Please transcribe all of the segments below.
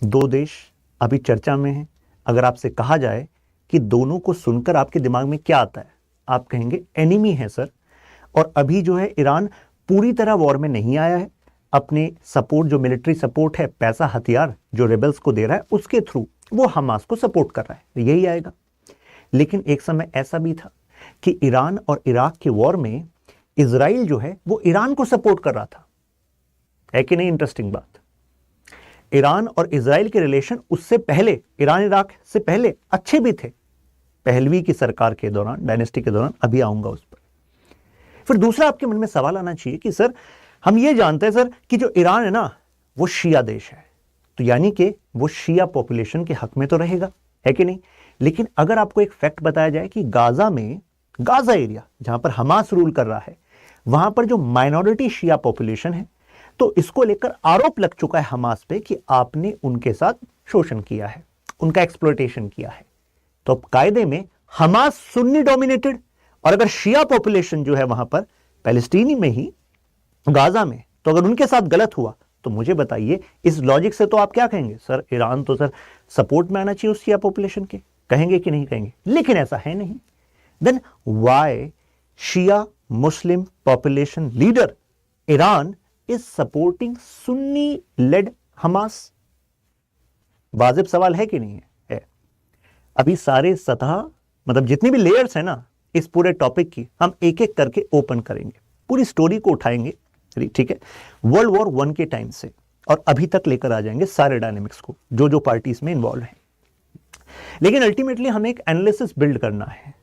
दो देश अभी चर्चा में हैं। अगर आपसे कहा जाए कि दोनों को सुनकर आपके दिमाग में क्या आता है, आप कहेंगे एनिमी है सर। और अभी जो है ईरान पूरी तरह वॉर में नहीं आया है, अपने सपोर्ट जो मिलिट्री सपोर्ट है, पैसा हथियार जो रेबल्स को दे रहा है उसके थ्रू वो हमास को सपोर्ट कर रहा है, यही आएगा। लेकिन एक समय ऐसा भी था कि ईरान और इराक के वॉर में इजराइल जो है वो ईरान को सपोर्ट कर रहा था, है कि नहीं? इंटरेस्टिंग बात। ईरान और इजराइल के रिलेशन उससे पहले, ईरान इराक से पहले अच्छे भी थे, पहलवी की सरकार के दौरान, डायनेस्टी के दौरान। अभी आऊंगा उस पर। फिर दूसरा आपके मन में सवाल आना चाहिए कि सर हम ये जानते हैं सर कि जो ईरान है ना वो शिया देश है, तो यानी कि वो शिया पॉपुलेशन के हक में तो रहेगा, है कि नहीं? लेकिन अगर आपको एक फैक्ट बताया जाए कि गाजा में, गाजा एरिया जहां पर हमास रूल कर रहा है, वहां पर जो माइनॉरिटी शिया पॉपुलेशन है, तो इसको लेकर आरोप लग चुका है हमास पे कि आपने उनके साथ शोषण किया है, उनका एक्सप्लॉयटेशन किया है। तो अब कायदे में हमास सुन्नी डोमिनेटेड, और अगर शिया पॉपुलेशन जो है वहां पर पैलेस्टीनी में ही, गाजा में, तो अगर उनके साथ गलत हुआ तो मुझे बताइए, इस लॉजिक से तो आप क्या कहेंगे? सर ईरान तो सर सपोर्ट में आना चाहिए उस शिया पॉपुलेशन के, कहेंगे कि नहीं कहेंगे? लेकिन ऐसा है नहीं। Then why Shia Muslim population leader Iran is supporting Sunni led Hamas? वाजिब सवाल है कि नहीं है? अभी सारे सतह, मतलब जितनी भी लेयर्स है ना इस पूरे टॉपिक की, हम एक एक करके ओपन करेंगे, पूरी स्टोरी को उठाएंगे, ठीक है, वर्ल्ड वॉर 1 के टाइम से और अभी तक लेकर आ जाएंगे सारे डायनेमिक्स को, जो जो पार्टीज में इन्वॉल्व है। लेकिन अल्टीमेटली हमें एक एनालिसिस बिल्ड करना है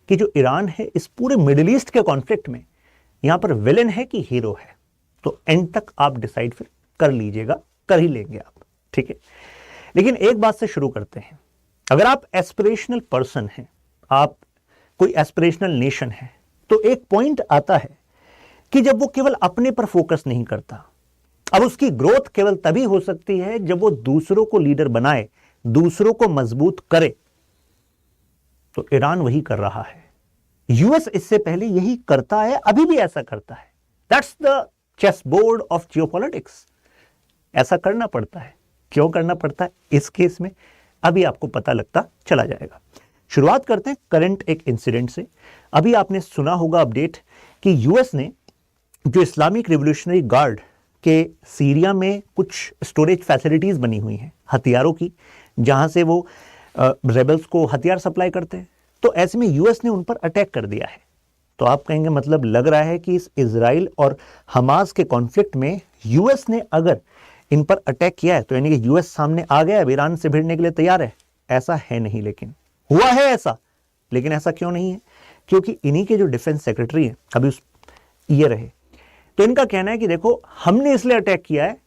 कि जो ईरान है इस पूरे मिडिल ईस्ट के कॉन्फ्लिक्ट में यहां पर विलेन है कि हीरो है। तो एंड तक आप डिसाइड फिर कर लीजिएगा, कर ही लेंगे आप, ठीक है। लेकिन एक बात से शुरू करते हैं। अगर आप एस्पिरेशनल पर्सन हैं, आप कोई एस्पिरेशनल नेशन है, तो एक पॉइंट आता है कि जब वो केवल अपने पर फोकस नहीं करता, अब उसकी ग्रोथ केवल तभी हो सकती है जब वो दूसरों को लीडर बनाए, दूसरों को मजबूत करे। तो ईरान वही कर रहा है। यूएस इससे पहले यही करता है, अभी भी ऐसा करता है। That's the chess board of geopolitics. ऐसा करना पड़ता है। क्यों करना पड़ता है इस केस में, अभी आपको पता लगता चला जाएगा। शुरुआत करते हैं करंट एक इंसिडेंट से। अभी आपने सुना होगा अपडेट कि यूएस ने जो इस्लामिक रिवॉल्यूशनरी गार्ड के सीरिया में कुछ स्टोरेज फैसिलिटीज बनी हुई हैं हथियारों की, जहां से वो रेबल्स को हथियार सप्लाई करते हैं, तो ऐसे में यूएस ने उन पर अटैक कर दिया है। तो आप कहेंगे मतलब लग रहा है कि इस इजराइल और हमास के कॉन्फ्लिक्ट में यूएस ने अगर इन पर अटैक किया है तो यानी कि यूएस सामने आ गया, अब ईरान से भिड़ने के लिए तैयार है। ऐसा है नहीं, लेकिन हुआ है ऐसा। लेकिन ऐसा क्यों नहीं है? क्योंकि इन्हीं के जो डिफेंस सेक्रेटरी हैं अभी उस ये रहे, तो इनका कहना है कि देखो हमने इसलिए अटैक किया है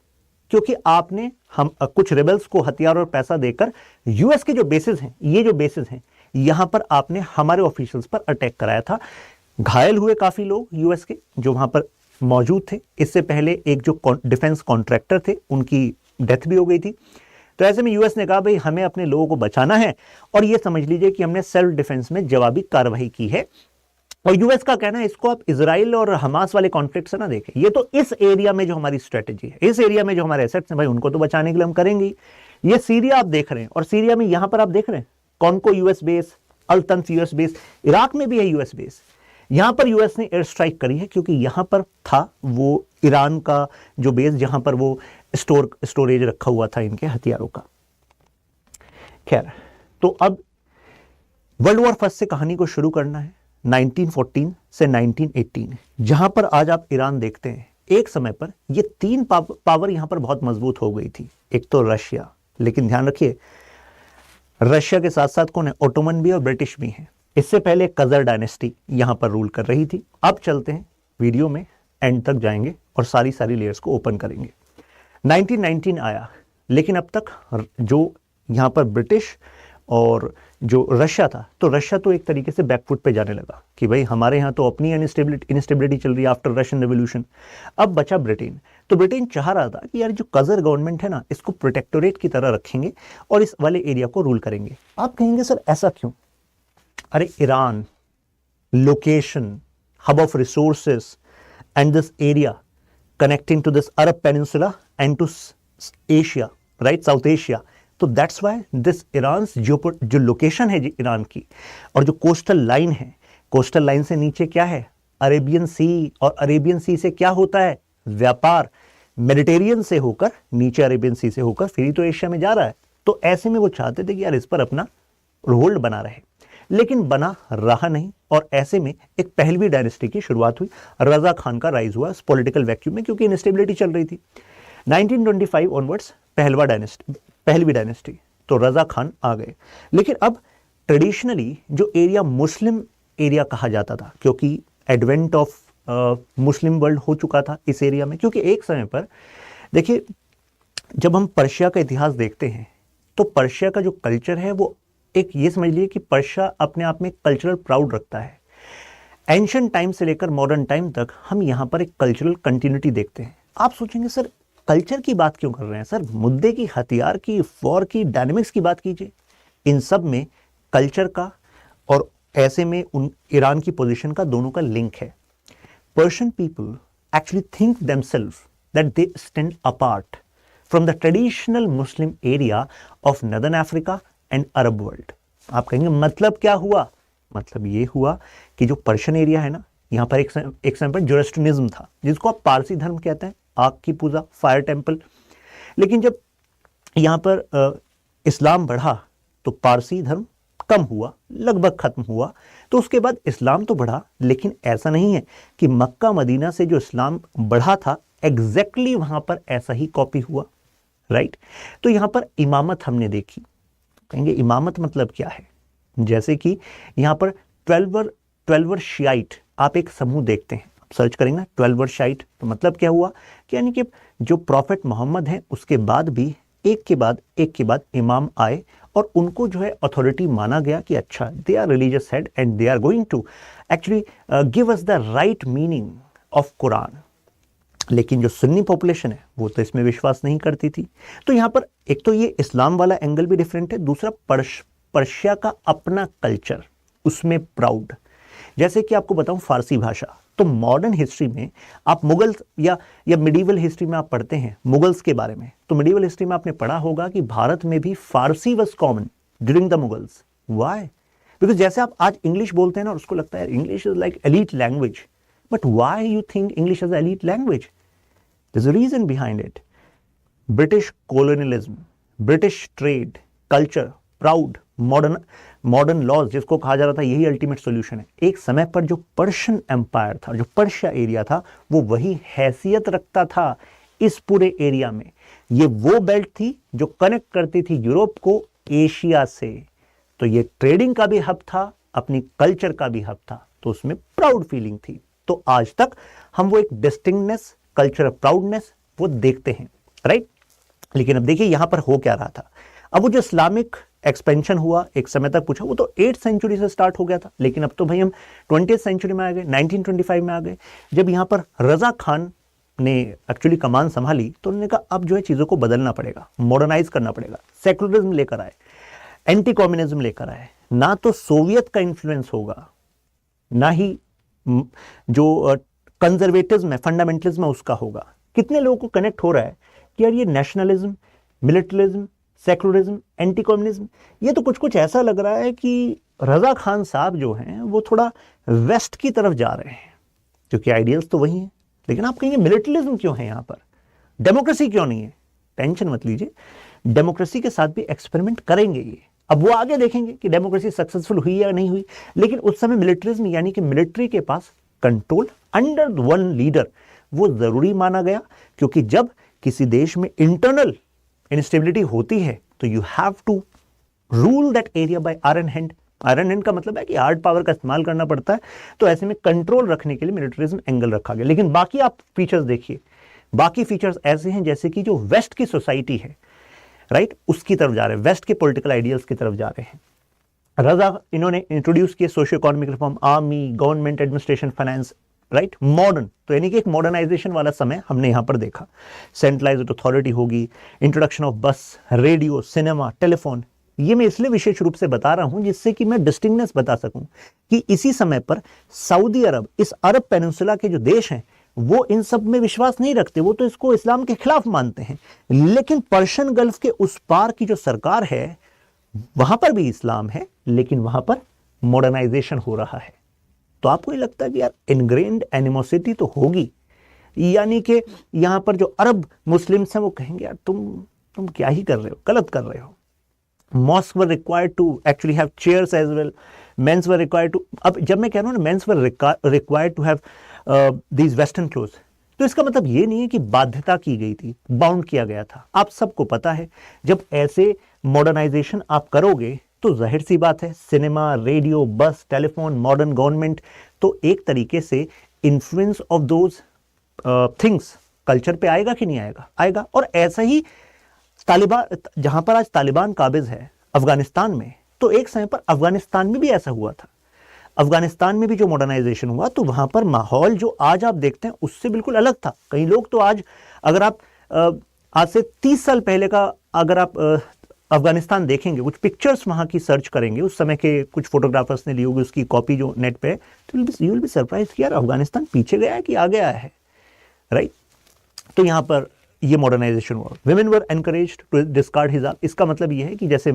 क्योंकि आपने हम कुछ रेबल्स को हथियार और पैसा देकर यूएस के जो बेसिस हैं, ये जो बेसिस हैं, यहां पर आपने हमारे ऑफिशियल्स पर अटैक कराया था। घायल हुए काफी लोग यूएस के जो वहां पर मौजूद थे। इससे पहले एक जो डिफेंस कॉन्ट्रैक्टर थे उनकी डेथ भी हो गई थी। तो ऐसे में यूएस ने कहा भाई हमें अपने लोगों को बचाना है, और ये समझ लीजिए कि हमने सेल्फ डिफेंस में जवाबी कार्रवाई की है। और यूएस का कहना है इसको आप इजराइल और हमास वाले कॉन्फ्लिक्ट से ना देखें, ये तो इस एरिया में जो हमारी स्ट्रेटेजी है, इस एरिया में जो हमारे एसेट्स हैं भाई उनको तो बचाने के लिए हम करेंगे। ये सीरिया आप देख रहे हैं, और सीरिया में यहां पर आप देख रहे हैं Conoco US base, Al-Tanf US base, Iraq में भी है यूएस बेस। यहां पर यूएस ने एयर स्ट्राइक करी है क्योंकि यहां पर था वो ईरान का जो बेस जहां पर वो स्टोरेज रखा हुआ था इनके हथियारों का। खैर, तो अब वर्ल्ड वॉर फर्स्ट से कहानी को शुरू करना है। 1914 से 1918, जहां पर आज आप ईरान देखते हैं, एक समय पर ये तीन पावर यहां पर बहुत मजबूत हो गई थी। एक तो रशिया, लेकिन ध्यान रखिए रशिया के साथ साथ कौन है, ओटोमन भी और ब्रिटिश भी हैं। इससे पहले कजर डायनेस्टी यहां पर रूल कर रही थी। अब चलते हैं वीडियो में, एंड तक जाएंगे और सारी लेयर्स को ओपन करेंगे। 1919 आया, लेकिन अब तक जो यहां पर ब्रिटिश और जो रशिया था, तो रशिया तो एक तरीके से बैकफुट पे जाने लगा कि भाई हमारे यहाँ तो अपनी इनस्टेबिलिटी चल रही है आफ्टर रशियन रेवोल्यूशन। अब बचा ब्रिटेन। तो ब्रिटेन चाह रहा था कि यार जो कजर गवर्नमेंट है ना, इसको प्रोटेक्टोरेट की तरह रखेंगे और इस वाले एरिया को रूल करेंगे। आप कहेंगे सर ऐसा क्यों? अरे Iran, location, hub of resources and this area connecting to this Arab peninsula and to Asia, right, South Asia. तो दैट्स वाई दिस ईरान जो लोकेशन है ईरान की, और जो कोस्टल लाइन है, कोस्टल लाइन से नीचे क्या है, अरेबियन सी, और अरेबियन सी से क्या होता है, व्यापार, मेडिटेरियन से होकर नीचे अरेबियन सी से होकर फिर ही तो एशिया में जा रहा है। तो ऐसे में वो चाहते थे कि यार इस पर अपना होल्ड बना रहे, लेकिन बना रहा नहीं, और ऐसे में एक पहलवी डायनेस्टी की शुरुआत हुई, रजा खान का राइज हुआ इस पॉलिटिकल वैक्यूम में, क्योंकि इनस्टेबिलिटी चल रही थी। 1925 ऑनवर्ड्स पहलवी डायनेस्टी, तो रजा खान आ गए। लेकिन अब ट्रेडिशनली जो एरिया मुस्लिम एरिया कहा जाता था, क्योंकि एडवेंट ऑफ मुस्लिम वर्ल्ड हो चुका था इस एरिया में, क्योंकि एक समय पर देखिए जब हम पर्शिया का इतिहास देखते हैं तो पर्शिया का जो कल्चर है वो एक, ये समझ लीजिए कि पर्शिया अपने आप में कल्चरल प्राउड रखता है। एंशिएंट टाइम से लेकर मॉडर्न टाइम तक हम यहाँ पर एक कल्चरल कंटिन्यूटी देखते हैं। आप सोचेंगे सर कल्चर की बात क्यों कर रहे हैं सर, मुद्दे की, हथियार की, वॉर की, डायनेमिक्स की बात कीजिए। इन सब में कल्चर का और ऐसे में उन ईरान की पोजीशन का, दोनों का लिंक है। Persian people actually think themselves that they stand apart from the traditional Muslim area of northern Africa and Arab world. आप कहेंगे मतलब क्या हुआ, मतलब ये हुआ कि जो पर्शियन एरिया है ना, यहाँ पर एक समय पर जोरोस्ट्रियनिज्म था, जिसको आप पारसी धर्म कहते हैं, आग की पूजा, फायर टेम्पल। लेकिन जब यहाँ पर इस्लाम बढ़ा तो पारसी धर्म कम हुआ, लगभग खत्म हुआ। तो उसके बाद इस्लाम तो बढ़ा, लेकिन ऐसा नहीं है कि मक्का मदीना से जो इस्लाम बढ़ा था एग्जैक्टली वहां पर ऐसा ही कॉपी हुआ, राइट। तो यहाँ पर इमामत हमने देखी। कहेंगे इमामत मतलब क्या है, जैसे कि यहाँ पर 12 शियाइट आप एक समूह देखते हैं, आप सर्च करेंगे ना 12 शियाइट, तो मतलब क्या हुआ कि यानी कि जो प्रॉफिट मोहम्मद हैं उसके बाद भी एक के बाद इमाम आए, और उनको जो है अथॉरिटी माना गया कि अच्छा they are religious head and they are going to actually give us the right meaning of Quran. लेकिन जो सुन्नी पॉपुलेशन है वो तो इसमें विश्वास नहीं करती थी। तो यहाँ पर एक तो ये इस्लाम वाला एंगल भी डिफरेंट है, दूसरा पर्शिया का अपना कल्चर, उसमें प्राउड। जैसे कि आपको बताऊं फारसी भाषा, तो मॉडर्न हिस्ट्री में आप मुगल या मिडीवल हिस्ट्री में आप पढ़ते हैं मुगल्स के बारे में, तो मिडीवल हिस्ट्री में आपने पढ़ा होगा कि भारत में भी Farsi was common during the Mughals. Why? Because जैसे आप आज इंग्लिश बोलते हैं ना, और उसको लगता है English is like elite language, but why you think English is elite language? There is a reason behind it. British colonialism, British trade, culture, proud, modern laws जिसको कहा जा रहा था, यही अल्टीमेट सॉल्यूशन है। एक समय पर जो पर्शियन एम्पायर था, जो पर्शिया एरिया था, वो वही हैसियत रखता था इस पूरे एरिया में। ये वो बेल्ट थी जो कनेक्ट करती थी यूरोप को एशिया से। तो ये ट्रेडिंग का भी हब था, अपनी कल्चर का भी हब था, तो उसमें प्राउड फीलिंग थी। तो आज तक हम वो एक डिस्टिंक्टनेस, कल्चरल प्राउडनेस वो देखते हैं, राइट। लेकिन अब देखिए यहां पर हो क्या रहा था। अब वो जो इस्लामिक एक्सपेंशन हुआ, एक समय तक पूछा, वो तो 8th सेंचुरी से स्टार्ट हो गया था, लेकिन अब तो भाई हम 20th सेंचुरी में आ गए, 1925 में आ गए, जब यहाँ पर रजा खान ने एक्चुअली कमान संभाली, तो उन्होंने कहा अब जो है चीज़ों को बदलना पड़ेगा, मॉडर्नाइज करना पड़ेगा। सेकुलरिज्म लेकर आए, एंटी कम्युनिज्म लेकर आए, ना तो सोवियत का इन्फ्लुएंस होगा, ना ही जो कंजर्वेटिज्म है, फंडामेंटलिज्म है, उसका होगा। कितने लोगों को कनेक्ट हो रहा है कि यार ये nationalism, militarism, secularism, anti communism, ये तो कुछ कुछ ऐसा लग रहा है कि रजा खान साहब जो हैं वो थोड़ा वेस्ट की तरफ जा रहे हैं, क्योंकि आइडियल्स तो वही हैं। लेकिन आप कहेंगे मिलिटरिज्म क्यों है यहाँ पर, डेमोक्रेसी क्यों नहीं है? टेंशन मत लीजिए, डेमोक्रेसी के साथ भी एक्सपेरिमेंट करेंगे ये। अब वो आगे देखेंगे कि डेमोक्रेसी सक्सेसफुल हुई या नहीं हुई। लेकिन उस समय मिलिटरिज्म यानी कि मिलिट्री के पास कंट्रोल अंडर वन लीडर वो जरूरी माना गया, क्योंकि जब किसी देश में इंटरनल इंस्टेबिलिटी होती है तो you have to rule that area by iron hand. Iron hand का मतलब है कि हार्ड पावर का इस्तेमाल करना पड़ता है, तो ऐसे में कंट्रोल रखने के लिए मिलिटरिज्म एंगल रखा गया। लेकिन बाकी आप फीचर्स देखिए, बाकी फीचर्स ऐसे हैं जैसे कि जो वेस्ट की सोसाइटी है, राइट, उसकी तरफ जा रहे हैं, वेस्ट के पॉलिटिकल आइडियल्स की तरफ जा रहे हैं। रजा इन्होंने इंट्रोड्यूस किए socio economic reform, army, government administration, finance, right, modern. तो यानी कि एक मॉडर्नाइजेशन वाला समय हमने यहां पर देखा। सेंट्रलाइज्ड अथॉरिटी होगी, इंट्रोडक्शन ऑफ बस, रेडियो, सिनेमा, टेलीफोन। ये मैं इसलिए विशेष रूप से बता रहा हूं जिससे कि मैं डिस्टिंक्टनेस बता सकूं कि इसी समय पर सऊदी अरब, इस अरब पेनिनसुला के जो देश हैं वो इन सब में विश्वास नहीं रखते, वो तो इसको इस्लाम के खिलाफ मानते हैं। लेकिन पर्शियन गल्फ के उस पार की जो सरकार है वहां पर भी इस्लाम है, लेकिन वहां पर मॉडर्नाइजेशन हो रहा है। तो आपको ये लगता है कि यार इनग्रेन्ड एनिमोसिटी तो होगी, यानी कि यहां पर जो अरब मुस्लिम्स हैं वो कहेंगे यार तुम क्या ही कर रहे हो, गलत कर रहे हो। Mosques were required to actually have chairs as well. Men's were required to, अब जब मैं कह रहा हूँ ना men's were required to have these western clothes, तो इसका मतलब ये नहीं है कि बाध्यता की गई थी, बाउंड किया गया था। आप सबको पता है जब ऐसे मॉडर्नाइजेशन आप करोगे तो जाहिर सी बात है सिनेमा, रेडियो, बस, टेलीफोन, मॉडर्न गवर्नमेंट, तो एक तरीके से influence of those things culture पे आएगा कि नहीं आएगा? आएगा। और ऐसा ही तालिबान, जहां पर आज तालिबान काबिज है अफगानिस्तान में, तो एक समय पर अफगानिस्तान में भी ऐसा हुआ था। अफगानिस्तान में भी जो मॉडर्नाइजेशन हुआ तो वहां पर माहौल जो आज आप देखते हैं उससे बिल्कुल अलग था। कई लोग तो आज, अगर आप आज से 30 साल पहले का अगर आप अफगानिस्तान देखेंगे, कुछ पिक्चर्स वहां की सर्च करेंगे, उस समय के कुछ फोटोग्राफर्स ने ली होगी, उसकी कॉपी जो नेट पे है, तो यू विल बी सरप्राइज कि यार अफगानिस्तान पीछे गया है कि आगे आया है, राइट। तो यहाँ पर ये मॉडर्नाइजेशन हुआ। Women were encouraged to discard hijab. इसका मतलब ये है कि जैसे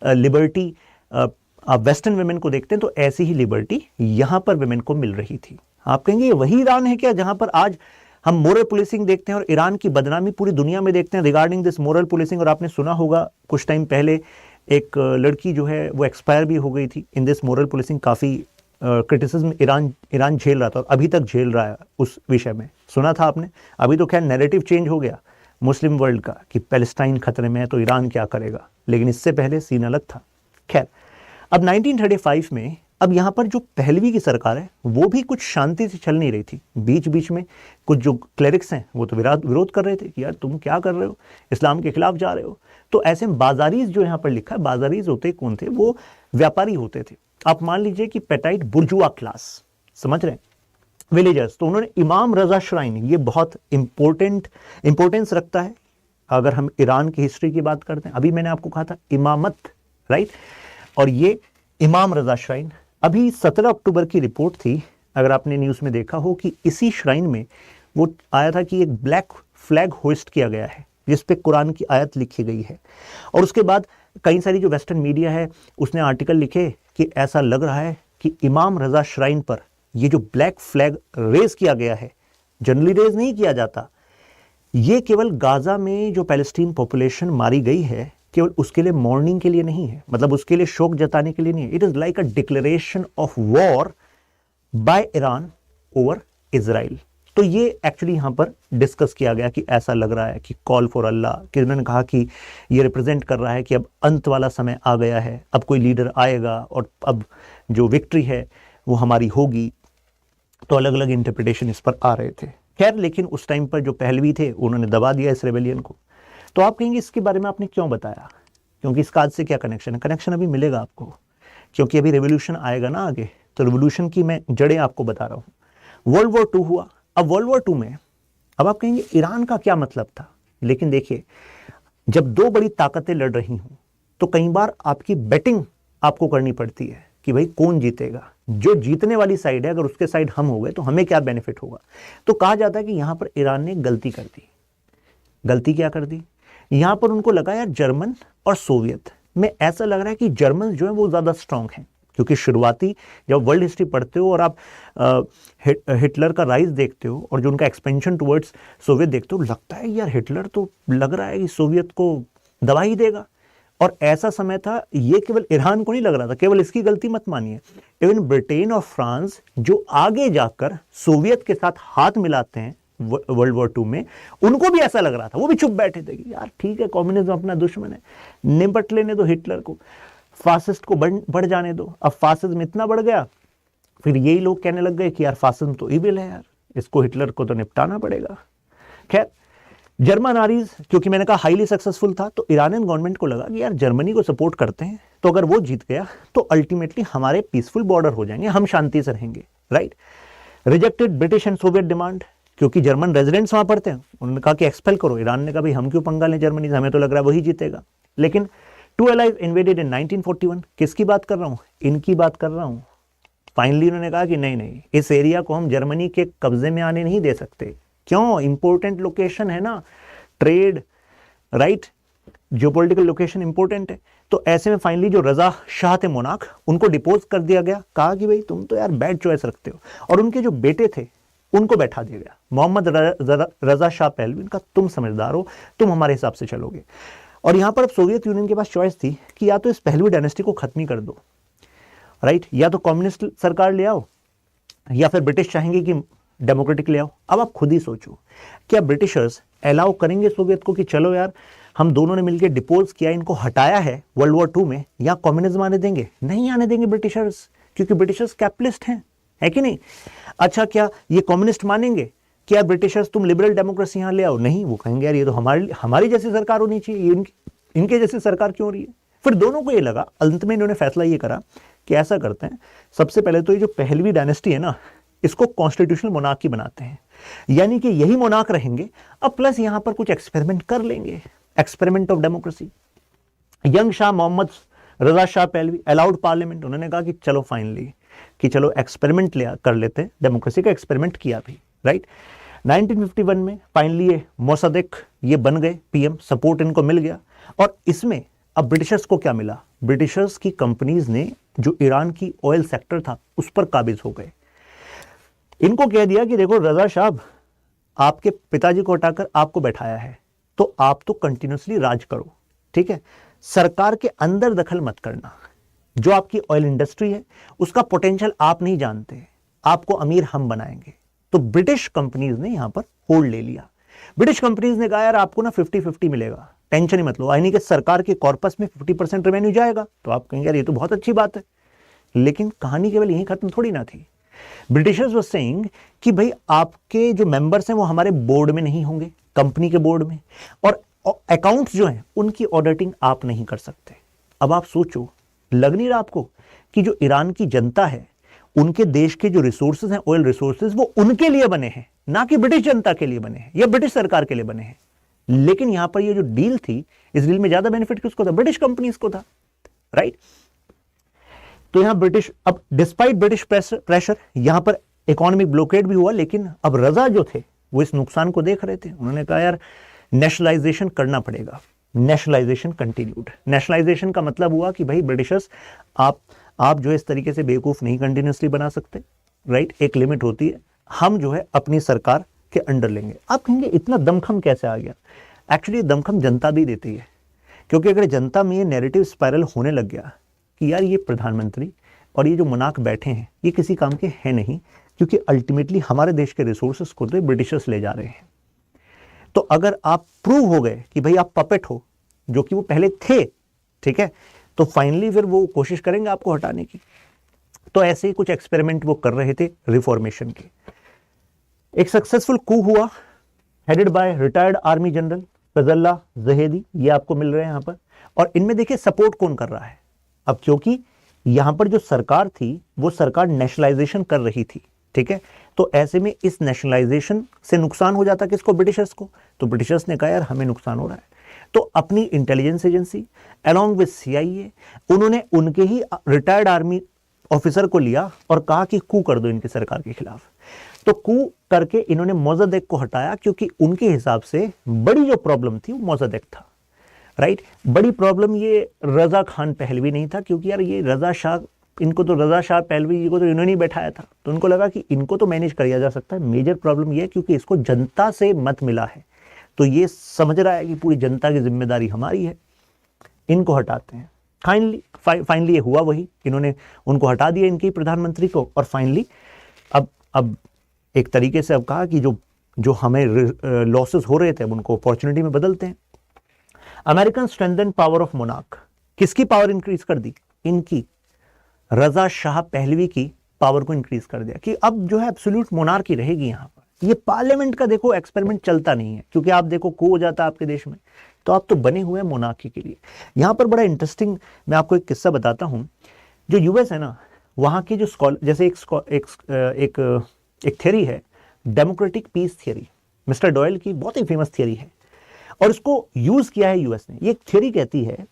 लिबर्टी आप वेस्टर्न विमेन को देखते हैं तो ऐसी ही लिबर्टी यहाँ पर विमेन को मिल रही थी। आप कहेंगे ये वही ईरान है क्या जहाँ पर आज हम मोरल पुलिसिंग देखते हैं और ईरान की बदनामी पूरी दुनिया में देखते हैं रिगार्डिंग दिस मोरल पुलिसिंग। और आपने सुना होगा कुछ टाइम पहले एक लड़की जो है वो एक्सपायर भी हो गई थी इन दिस मोरल पुलिसिंग। काफ़ी क्रिटिसिज्म ईरान झेल रहा था और अभी तक झेल रहा है उस विषय में, सुना था आपने? अभी तो खैर नैरेटिव चेंज हो गया मुस्लिम वर्ल्ड का कि पैलेस्टाइन खतरे में है तो ईरान क्या करेगा, लेकिन इससे पहले सीन अलग था। खैर, अब 1935 में अब यहाँ पर जो पहलवी की सरकार है वो भी कुछ शांति से चल नहीं रही थी। बीच बीच में कुछ जो क्लेरिक्स हैं वो तो विरोध कर रहे थे कि यार तुम क्या कर रहे हो, इस्लाम के खिलाफ जा रहे हो। तो ऐसे में बाजारीज, जो यहाँ पर लिखा है, बाजारीज होते कौन थे? वो व्यापारी होते थे। आप मान लीजिए कि पेटाइट बुर्जुआ क्लास, समझ रहे हैं, विलेजर्स। तो उन्होंने इमाम रजा श्राइन, ये बहुत इंपॉर्टेंस रखता है अगर हम ईरान की हिस्ट्री की बात करते हैं। अभी मैंने आपको कहा था इमामत, राइट, और ये इमाम रजा श्राइन, अभी 17 अक्टूबर की रिपोर्ट थी, अगर आपने न्यूज़ में देखा हो, कि इसी श्राइन में वो आया था कि एक ब्लैक फ्लैग होस्ट किया गया है जिस पे कुरान की आयत लिखी गई है। और उसके बाद कई सारी जो वेस्टर्न मीडिया है उसने आर्टिकल लिखे कि ऐसा लग रहा है कि इमाम रजा श्राइन पर ये जो ब्लैक फ्लैग रेज किया गया है, जनरली रेज नहीं किया जाता, ये केवल गाजा में जो पैलेस्टीन पॉपुलेशन मारी गई है केवल उसके लिए मॉर्निंग के लिए नहीं है, मतलब उसके लिए शोक जताने के लिए नहीं है। It is like a declaration of war by Iran over Israel. तो ये एक्चुअली यहाँ पर डिस्कस किया गया कि ऐसा लग रहा है कि कॉल फॉर अल्लाह, कि उन्होंने कहा कि ये रिप्रेजेंट कर रहा है कि अब अंत वाला समय आ गया है, अब कोई लीडर आएगा और अब जो विक्ट्री है वो हमारी होगी। तो अलग अलग इंटरप्रिटेशन इस पर आ रहे थे। खैर, लेकिन उस टाइम पर जो पहलवी थे उन्होंने दबा दिया इस रेबेलियन को। तो आप कहेंगे इसके बारे में आपने क्यों बताया, क्योंकि इसका आज से क्या कनेक्शन है? कनेक्शन अभी मिलेगा आपको, क्योंकि अभी रेवोल्यूशन आएगा ना आगे, तो रेवोल्यूशन की मैं जड़ें आपको बता रहा हूँ। वर्ल्ड वॉर 2 हुआ। अब वर्ल्ड वॉर 2 में अब आप कहेंगे ईरान का क्या मतलब था, लेकिन देखिए जब दो बड़ी ताकतें लड़ रही हों तो कई बार आपकी बैटिंग आपको करनी पड़ती है कि भाई कौन जीतेगा। जो जीतने वाली साइड है अगर उसके साइड हम हो गए तो हमें क्या बेनिफिट होगा। तो कहा जाता है कि यहां पर ईरान ने गलती कर दी। गलती क्या कर दी? यहां पर उनको लगा यार जर्मन और सोवियत में ऐसा लग रहा है कि जर्मन जो है वो ज्यादा स्ट्रांग है, क्योंकि शुरुआती जब वर्ल्ड हिस्ट्री पढ़ते हो और आप हिटलर का राइज देखते हो और जो उनका एक्सपेंशन टुवर्ड्स सोवियत देखते हो, लगता है यार हिटलर तो लग रहा है कि सोवियत को दबा ही देगा। और ऐसा समय था, ये केवल ईरान को नहीं लग रहा था, केवल इसकी गलती मत मानिए, इवन ब्रिटेन और फ्रांस जो आगे जाकर सोवियत के साथ हाथ मिलाते हैं वर्ल्ड वॉर 2 में, उनको भी ऐसा लग रहा था, वो भी चुप बैठे थे कि यार ठीक है कम्युनिज्म अपना दुश्मन है, निपट लेने दो हिटलर को, फासिस्ट को बढ़ जाने दो। अब फासिज्म इतना बढ़ गया, फिर यही लोग कहने लग गए कि यार फासिज्म तो इविल है यार, इसको हिटलर को तो निपटाना पड़ेगा। खैर, जर्मन आर्मीज, क्योंकि मैंने कहा हाईली सक्सेसफुल था, तो ईरानियन गवर्नमेंट को लगा कि यार जर्मनी को सपोर्ट करते हैं तो अगर वो जीत गया तो अल्टीमेटली हमारे पीसफुल बॉर्डर हो जाएंगे, हम शांति से रहेंगे, right. Rejected British and Soviet demand, क्योंकि जर्मन रेजिडेंट्स वहां पढ़ते हैं, उन्होंने कहा कि एक्सपेल करो। ईरान ने कहा भाई हम क्यों पंगा लें जर्मनी से, हमें तो लग रहा है वही जीतेगा। लेकिन 2 allies इन्वेडेड इन 1941। किसकी बात कर रहा हूं? इनकी बात कर रहा हूं, फाइनली उन्होंने कहा कि नहीं नहीं, इस एरिया को हम जर्मनी के कब्जे में आने नहीं दे सकते। क्यों? इंपॉर्टेंट लोकेशन है ना, trade, right, geopolitical location important है। तो ऐसे में फाइनली जो रजा शाह थे मोनार्क, उनको डिपोज कर दिया गया। कहा कि भाई तुम तो यार बैड चॉइस रखते हो, और उनके जो बेटे थे उनको बैठा दिया गया, मोहम्मद रजा शाह पहलवी। इनका तुम समझदार हो, तुम हमारे हिसाब से चलोगे। और यहां पर अब सोवियत यूनियन के पास चॉइस थी कि या तो इस पहलवी डायनेस्टी को खत्म ही कर दो, राइट, या तो कम्युनिस्ट सरकार ले आओ, या फिर ब्रिटिश चाहेंगे कि डेमोक्रेटिक ले आओ। अब आप खुद ही सोचो, क्या ब्रिटिशर्स अलाउ करेंगे सोवियत को कि चलो यार हम दोनों ने मिलकर डिपोज किया, इनको हटाया है वर्ल्ड वॉर 2 में, या कम्युनिज्म आने देंगे? नहीं आने देंगे ब्रिटिशर्स, क्योंकि ब्रिटिशर्स कैपिटलिस्ट हैं, है कि नहीं? अच्छा, क्या ये कम्युनिस्ट मानेंगे क्या ब्रिटिशर्स तुम लिबरल डेमोक्रेसी यहां ले आओ? नहीं, वो कहेंगे यार ये तो हमारी जैसी सरकार होनी चाहिए, इनके जैसी सरकार क्यों हो रही है? फिर दोनों को ये लगा, अंत में इन्होंने फैसला ये करा कि ऐसा करते हैं, सबसे पहले तो ये जो पहलवी डायनेस्टी है ना, इसको कॉन्स्टिट्यूशनल मोनार्की बनाते हैं, यानी कि यही मोनार्क रहेंगे। अब प्लस यहां पर कुछ एक्सपेरिमेंट कर लेंगे, experiment of democracy. Young Shah Mohammad Reza Shah Pahlavi allowed parliament. उन्होंने कहा कि चलो फाइनली कि चलो एक्सपेरिमेंट कर लेते हैं, डेमोक्रेसी का एक्सपेरिमेंट किया भी, राइट। 1951 में फाइनली ये मोसादेक ये बन गए पीएम, सपोर्ट इनको मिल गया। और इसमें अब ब्रिटिशर्स को क्या मिला? ब्रिटिशर्स की कंपनीज ने जो ईरान की ऑयल सेक्टर था उस पर काबिज हो गए। इनको कह दिया कि देखो रजा साहब, आपके पिताजी को हटाकर आपको बैठाया है, तो आप तो कंटिन्यूसली राज करो, ठीक है, सरकार के अंदर दखल मत करना। जो आपकी ऑयल इंडस्ट्री है उसका पोटेंशियल आप नहीं जानते, आपको अमीर हम बनाएंगे। तो ब्रिटिश कंपनीज ने यहां पर होल्ड ले लिया। ब्रिटिश कंपनीज ने कहा यार आपको ना 50-50 मिलेगा, टेंशन ही मत लो, यानी कि सरकार के कॉर्पस में 50% रेवेन्यू जाएगा। तो आप कहेंगे यार ये तो बहुत अच्छी बात है, लेकिन कहानी केवल यहीं खत्म थोड़ी ना थी। ब्रिटिशर्स वर सेइंग कि भाई आपके जो मेंबर्स हैं वो हमारे बोर्ड में नहीं होंगे, कंपनी के बोर्ड में, और अकाउंट्स जो हैं उनकी ऑडिटिंग आप नहीं कर सकते। अब आप सोचो, लग नहीं रहा आपको कि जो ईरान की जनता है, उनके देश के जो रिसोर्सेज हैं, ऑयल रिसोर्सेज, वो उनके लिए बने हैं, ना कि ब्रिटिश जनता के लिए बने हैं या ब्रिटिश सरकार के लिए बने हैं। लेकिन यहां पर ये जो डील थी, इस डील में ज्यादा बेनिफिट किसको था? ब्रिटिश कंपनीज को था, राइट। तो यहां ब्रिटिश, अब डिस्पाइट ब्रिटिश प्रेशर यहां पर इकोनॉमिक ब्लॉकेड भी हुआ, लेकिन अब रजा जो थे वो इस नुकसान को देख रहे थे। उन्होंने कहा यार नेशनलाइजेशन करना पड़ेगा। Nationalisation continued. नेशनलाइजेशन का मतलब हुआ कि भाई ब्रिटिशर्स, आप जो है इस तरीके से बेवकूफ नहीं कंटिन्यूसली बना सकते, राइट, एक लिमिट होती है, हम जो है अपनी सरकार के अंडर लेंगे। आप कहेंगे इतना दमखम कैसे आ गया? एक्चुअली दमखम जनता भी देती है, क्योंकि अगर जनता में ये नैरेटिव स्पाइरल होने लग गया कि यार ये प्रधानमंत्री और ये जो मोनार्क बैठे हैं ये किसी काम के हैं नहीं, क्योंकि अल्टीमेटली हमारे देश के रिसोर्सेस को तो ब्रिटिशर्स ले जा रहे हैं। तो अगर आप प्रूव हो गए कि भाई आप पपेट हो, जो कि वो पहले थे, ठीक है, तो फाइनली फिर वो कोशिश करेंगे आपको हटाने की। तो ऐसे ही कुछ एक्सपेरिमेंट वो कर रहे थे रिफॉर्मेशन के। एक सक्सेसफुल कू हुआ, headed by retired army general Fazlollah Zahedi, ये आपको मिल रहे हैं यहां पर। और इनमें देखिए सपोर्ट कौन कर रहा है अब, क्योंकि यहां पर जो सरकार थी वो सरकार नेशनलाइजेशन कर रही थी, ठीक है। तो ऐसे में इस नेशनलाइजेशन से नुकसान हो जाता किसको? ब्रिटिशर्स को। तो ब्रिटिशर्स ने कहा यार हमें नुकसान हो रहा है, तो अपनी intelligence agency along with CIA, उन्होंने उनके ही रिटायर्ड आर्मी ऑफिसर को लिया और कहा कि कू कर दो इनकी सरकार के खिलाफ। तो कू करके इन्होंने मोज़ादेक को हटाया, क्योंकि उनके हिसाब से बड़ी जो प्रॉब्लम थी वो मोज़ादेक था, राइट। बड़ी प्रॉब्लम ये रजा खान पहलवी नहीं था, क्योंकि यार ये रजा शाह, इनको तो रजा शाह पहलवी जी को तो इन्होंने ही बैठाया था, तो उनको लगा कि इनको तो मैनेज किया जा सकता है। मेजर प्रॉब्लम ये है क्योंकि इसको जनता से मत मिला है, तो ये समझ रहा है कि पूरी जनता की जिम्मेदारी हमारी है, इनको हटाते हैं। फाइनली ये हुआ वही, इन्होंने उनको हटा दिया, इनके प्रधानमंत्री को। और फाइनली अब एक तरीके से अब कहा कि जो हमें लॉसेस हो रहे थे अब उनको अपॉर्चुनिटी में बदलते हैं। American strengthen power of monarch, किसकी पावर इंक्रीज कर दी? इनकी, रजा शाह पहलवी की पावर को इंक्रीज कर दिया कि अब जो है एब्सोल्यूट मोनार्की रहेगी यहां पर। ये पार्लियामेंट का देखो एक्सपेरिमेंट चलता नहीं है, क्योंकि आप देखो को हो जाता है आपके देश में, तो आप तो बने हुए हैं मोनार्की के लिए। यहां पर बड़ा इंटरेस्टिंग मैं आपको एक किस्सा बताता हूं। जो यूएस है ना, वहां के जो स्कॉलर, जैसे एक थ्योरी है democratic peace theory, mister Doyle की बहुत ही फेमस थ्योरी है, और इसको यूज किया है यूएस ने। ये थ्योरी कहती है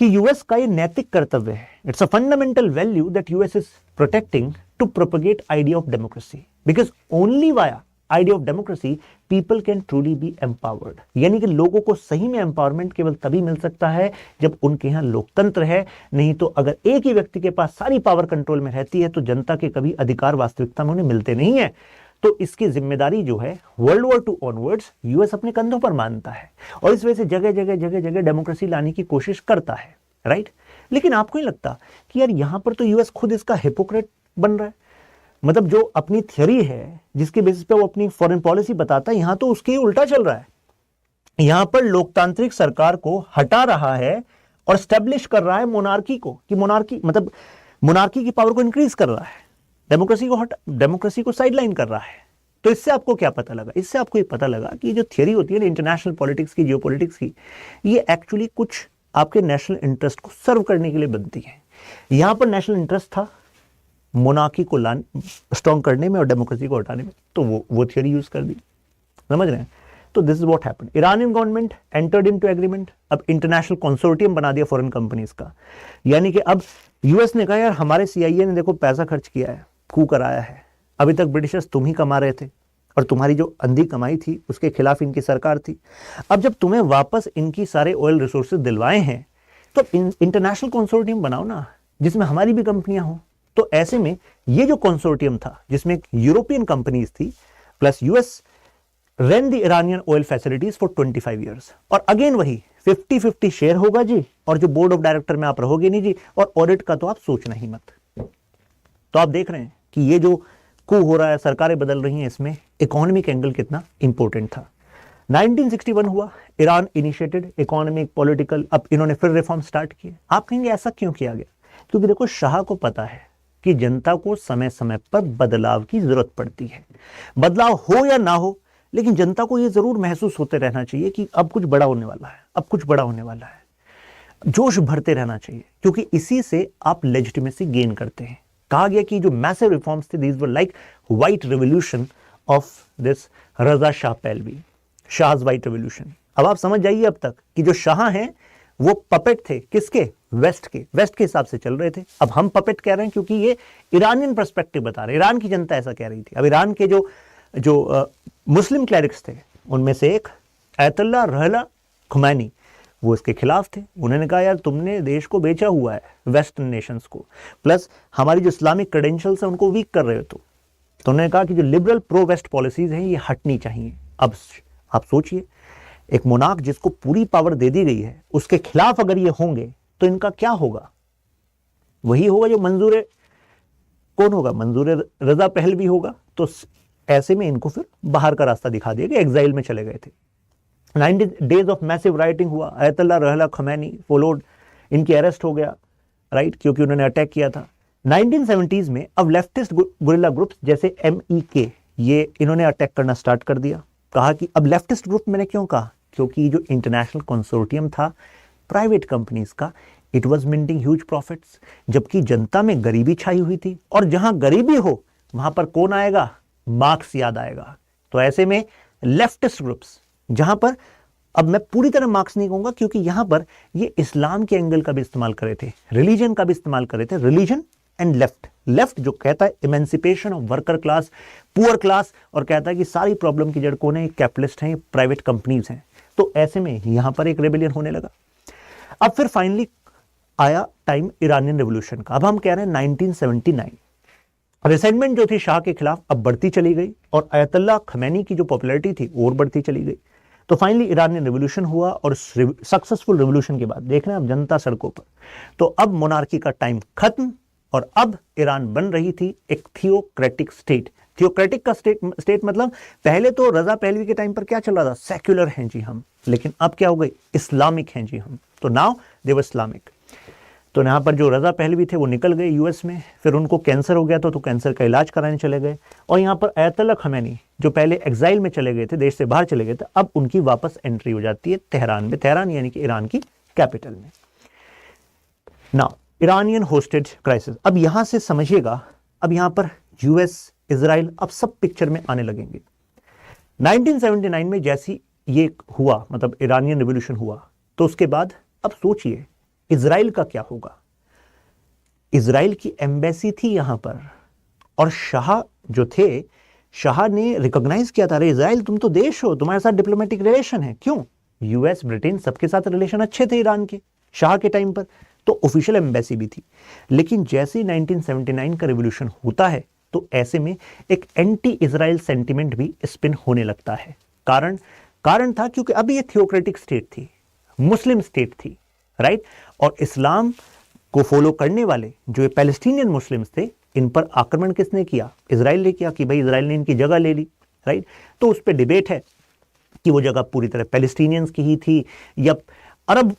कि यूएस का ये नैतिक कर्तव्य है, it's a fundamental value that US is protecting to propagate idea of democracy, because only via idea of democracy people can truly be empowered. यानी कि लोगों को सही में एम्पावरमेंट केवल तभी मिल सकता है जब उनके यहाँ लोकतंत्र है। नहीं तो अगर एक ही व्यक्ति के पास सारी पावर कंट्रोल में रहती है तो जनता के कभी अधिकार वास्तविकता में उन्हें मिलते नहीं है। तो इसकी जिम्मेदारी जो है world war II onwards US अपने कंधों पर मानता है और इस वजह से जगह जगह जगह जगह डेमोक्रेसी लाने की कोशिश करता है, राइट। लेकिन आपको नहीं लगता कि यार यहां पर तो यूएस खुद इसका हिपोक्रेट बन रहा है? मतलब जो अपनी थ्योरी है जिसके बेसिस पे वो अपनी फॉरेन पॉलिसी बताता है, यहां तो उसके उल्टा चल रहा है। यहां पर लोकतांत्रिक सरकार को हटा रहा है और स्टैब्लिश कर रहा है मोनार्की को, कि मोनार्की मतलब मोनार्की की पावर को इंक्रीज कर रहा है, डेमोक्रेसी को साइडलाइन कर रहा है। तो इससे आपको क्या पता लगा? इससे आपको ये पता लगा कि जो थ्योरी होती है ना इंटरनेशनल पॉलिटिक्स की, जियोपॉलिटिक्स की, ये एक्चुअली कुछ आपके नेशनल इंटरेस्ट को सर्व करने के लिए बनती है। यहां पर नेशनल इंटरेस्ट था मोनार्की को स्ट्रॉन्ग करने में और डेमोक्रेसी को हटाने में, तो वो थ्योरी यूज कर दी। समझ रहे हैं? तो this is what happened. Iranian government entered into agreement, अब इंटरनेशनल कंसोर्टियम बना दिया फॉरेन कंपनीज का। यानी कि अब यूएस ने कहा यार हमारे सीआईए ने देखो पैसा खर्च किया है, कू कराया है, अभी तक ब्रिटिशर्स तुम ही कमा रहे थे और तुम्हारी जो अंधी कमाई थी उसके खिलाफ इनकी सरकार थी। अब जब तुम्हें वापस इनकी सारे ऑयल रिसोर्सेज दिलवाए हैं तो इंटरनेशनल कंसोर्टियम बनाओ ना जिसमें हमारी भी कंपनियां हों। तो ऐसे में ये जो कंसोर्टियम था जिसमें यूरोपियन कंपनीज थी plus US ran the Iranian oil facilities for 25 years। और अगेन वही 50-50 शेयर होगा जी, और जो बोर्ड ऑफ डायरेक्टर में आप रहोगे नहीं जी, और ऑडिट का तो आप सोचना ही मत। तो आप देख रहे हैं कि ये जो कू हो रहा है, सरकारें बदल रही हैं, इसमें इकोनॉमिक एंगल कितना इंपॉर्टेंट था। 1961 हुआ, ईरान इनिशिएटेड इकोनॉमिक पॉलिटिकल, अब इन्होंने फिर रिफॉर्म स्टार्ट किए। आप कहेंगे ऐसा क्यों किया गया? क्योंकि देखो शाह को पता है कि जनता को समय समय पर बदलाव की जरूरत पड़ती है। बदलाव हो या ना हो, लेकिन जनता को यह जरूर महसूस होते रहना चाहिए कि अब कुछ बड़ा होने वाला है, अब कुछ बड़ा होने वाला है। जोश भरते रहना चाहिए, क्योंकि इसी से आप लेजिटिमेसी गेन करते हैं। कहा गया कि जो मैसिव रिफॉर्म्स थे, these were like White Revolution of this Reza Shah Pahlavi, Shah's White Revolution. अब आप समझ जाइए अब तक कि जो शाह हैं वो पपेट थे किसके? वेस्ट के हिसाब से चल रहे थे। अब हम पपेट कह रहे हैं क्योंकि ये ईरानियन पर्सपेक्टिव बता रहे हैं, ईरान की जनता ऐसा कह रही थी। अब ईरान के जो मुस्लिम क्लैरिक्स थे उनमें से एक अयतुल्ला रहला खुमैनी, वो इसके खिलाफ थे। उन्होंने कहा यार तुमने देश को बेचा हुआ है वेस्टर्न नेशंस को, प्लस हमारी जो इस्लामिक क्रेडेंशियल्स हैं उनको वीक कर रहे हो। तो उन्होंने कहा कि जो लिबरल प्रो वेस्ट पॉलिसीज हैं ये हटनी चाहिए। अब आप सोचिए, एक मोनार्क जिसको पूरी पावर दे दी गई है उसके खिलाफ अगर ये होंगे तो इनका क्या होगा? वही होगा जो कौन होगा? मंजूर रजा पहलवी होगा। तो ऐसे में इनको फिर बाहर का रास्ता दिखा दिया गया, एग्जाइल में चले गए थे। 90 डेज ऑफ मैसिव राइटिंग हुआ, अयतुल्ला रहला खमैनी फॉलोड, इनकी अरेस्ट हो गया, राइट, क्योंकि उन्होंने अटैक किया था। 1970s में अब लेफ्टिस्ट गुरिल्ला ग्रुप्स जैसे MEK, ये इन्होंने अटैक करना स्टार्ट कर दिया। कहा कि अब लेफ्टिस्ट ग्रुप, मैंने क्यों कहा? क्योंकि जो इंटरनेशनल कंसोर्टियम था प्राइवेट कंपनीज का, it was minting huge profits, जबकि जनता में गरीबी छाई हुई थी। और जहां गरीबी हो वहां पर कौन आएगा? मार्क्स याद आएगा। तो ऐसे में लेफ्टिस्ट ग्रुप्स, जहां पर अब मैं पूरी तरह मार्क्स नहीं कहूंगा क्योंकि यहां पर ये इस्लाम के एंगल का भी इस्तेमाल कर रहे थे, रिलीजन का भी इस्तेमाल कर रहे थे, रिलीजन एंड लेफ्ट जो कहता है emancipation of worker class, poor class, और कहता है कि सारी प्रॉब्लम की जड़ कौन है? कैपिटलिस्ट हैं, प्राइवेट कंपनीज हैं। तो ऐसे में यहां पर एक रेबेलियन होने लगा। अब फिर फाइनली आया टाइम ईरानियन रेवोल्यूशन का। अब हम कह रहे हैं 1979। रिसेंटमेंट जो थी शाह के खिलाफ अब बढ़ती चली गई और अयतुल्ला खमैनी की जो पॉपुलैरिटी थी और बढ़ती चली गई। तो फाइनली ईरानियन रेवोल्यूशन हुआ और सक्सेसफुल रेवोल्यूशन के बाद देख रहे हैं अब जनता सड़कों पर। तो अब मोनार्की का टाइम खत्म और अब ईरान बन रही थी एक थियोक्रेटिक स्टेट। थियोक्रेटिक का स्टेट मतलब पहले तो रजा पहलवी के टाइम पर क्या चल रहा था? सेक्युलर हैं जी हम, लेकिन अब क्या हो गई? इस्लामिक हैं जी हम। तो नाउ दे वर इस्लामिक। तो यहाँ पर जो रजा पहलवी थे वो निकल गए यूएस में, फिर उनको कैंसर हो गया तो कैंसर का इलाज कराने चले गए। और यहाँ पर अयतुल्ला खमैनी जो पहले एग्जाइल में चले गए थे, देश से बाहर चले गए थे, अब उनकी वापस एंट्री हो जाती है तेहरान में, तेहरान यानी कि ईरान की कैपिटल में। नाउ ईरानियन होस्टेड क्राइसिस, अब यहां से समझिएगा, अब यहां पर यूएस, इजराइल, अब सब पिक्चर में आने लगेंगे। 1979 में जैसी ये हुआ, मतलब ईरानियन रिवॉल्यूशन हुआ, तो उसके बाद अब सोचिए इजराइल का क्या होगा? इजराइल की एम्बेसी थी यहां पर, और शाह जो थे, शाह ने रिकॉग्नाइज किया था, अरे इजराइल तुम तो देश हो, तुम्हारे साथ डिप्लोमेटिक रिलेशन है। क्यों? यूएस, ब्रिटेन, सबके साथ रिलेशन अच्छे थे ईरान के शाह के टाइम पर, तो ऑफिशियल एम्बेसी भी थी। लेकिन जैसे ही 1979 का रिवोल्यूशन होता है, तो ऐसे में एक एंटी इजराइल सेंटिमेंट भी स्पिन होने लगता है। कारण था क्योंकि अभी ये थियोक्रेटिक स्टेट थी, मुस्लिम स्टेट थी, राइट। और इस्लाम को फॉलो करने वाले जो ये पैलेस्टीनियन मुस्लिम्स थे, इन पर आक्रमण किसने किया? इजराइल ने किया, कि भाई इजराइल ने इनकी जगह ले ली, राइट। तो उस पर डिबेट है कि वो जगह पूरी तरह पैलेस्टीनियंस की ही थी, या अरब,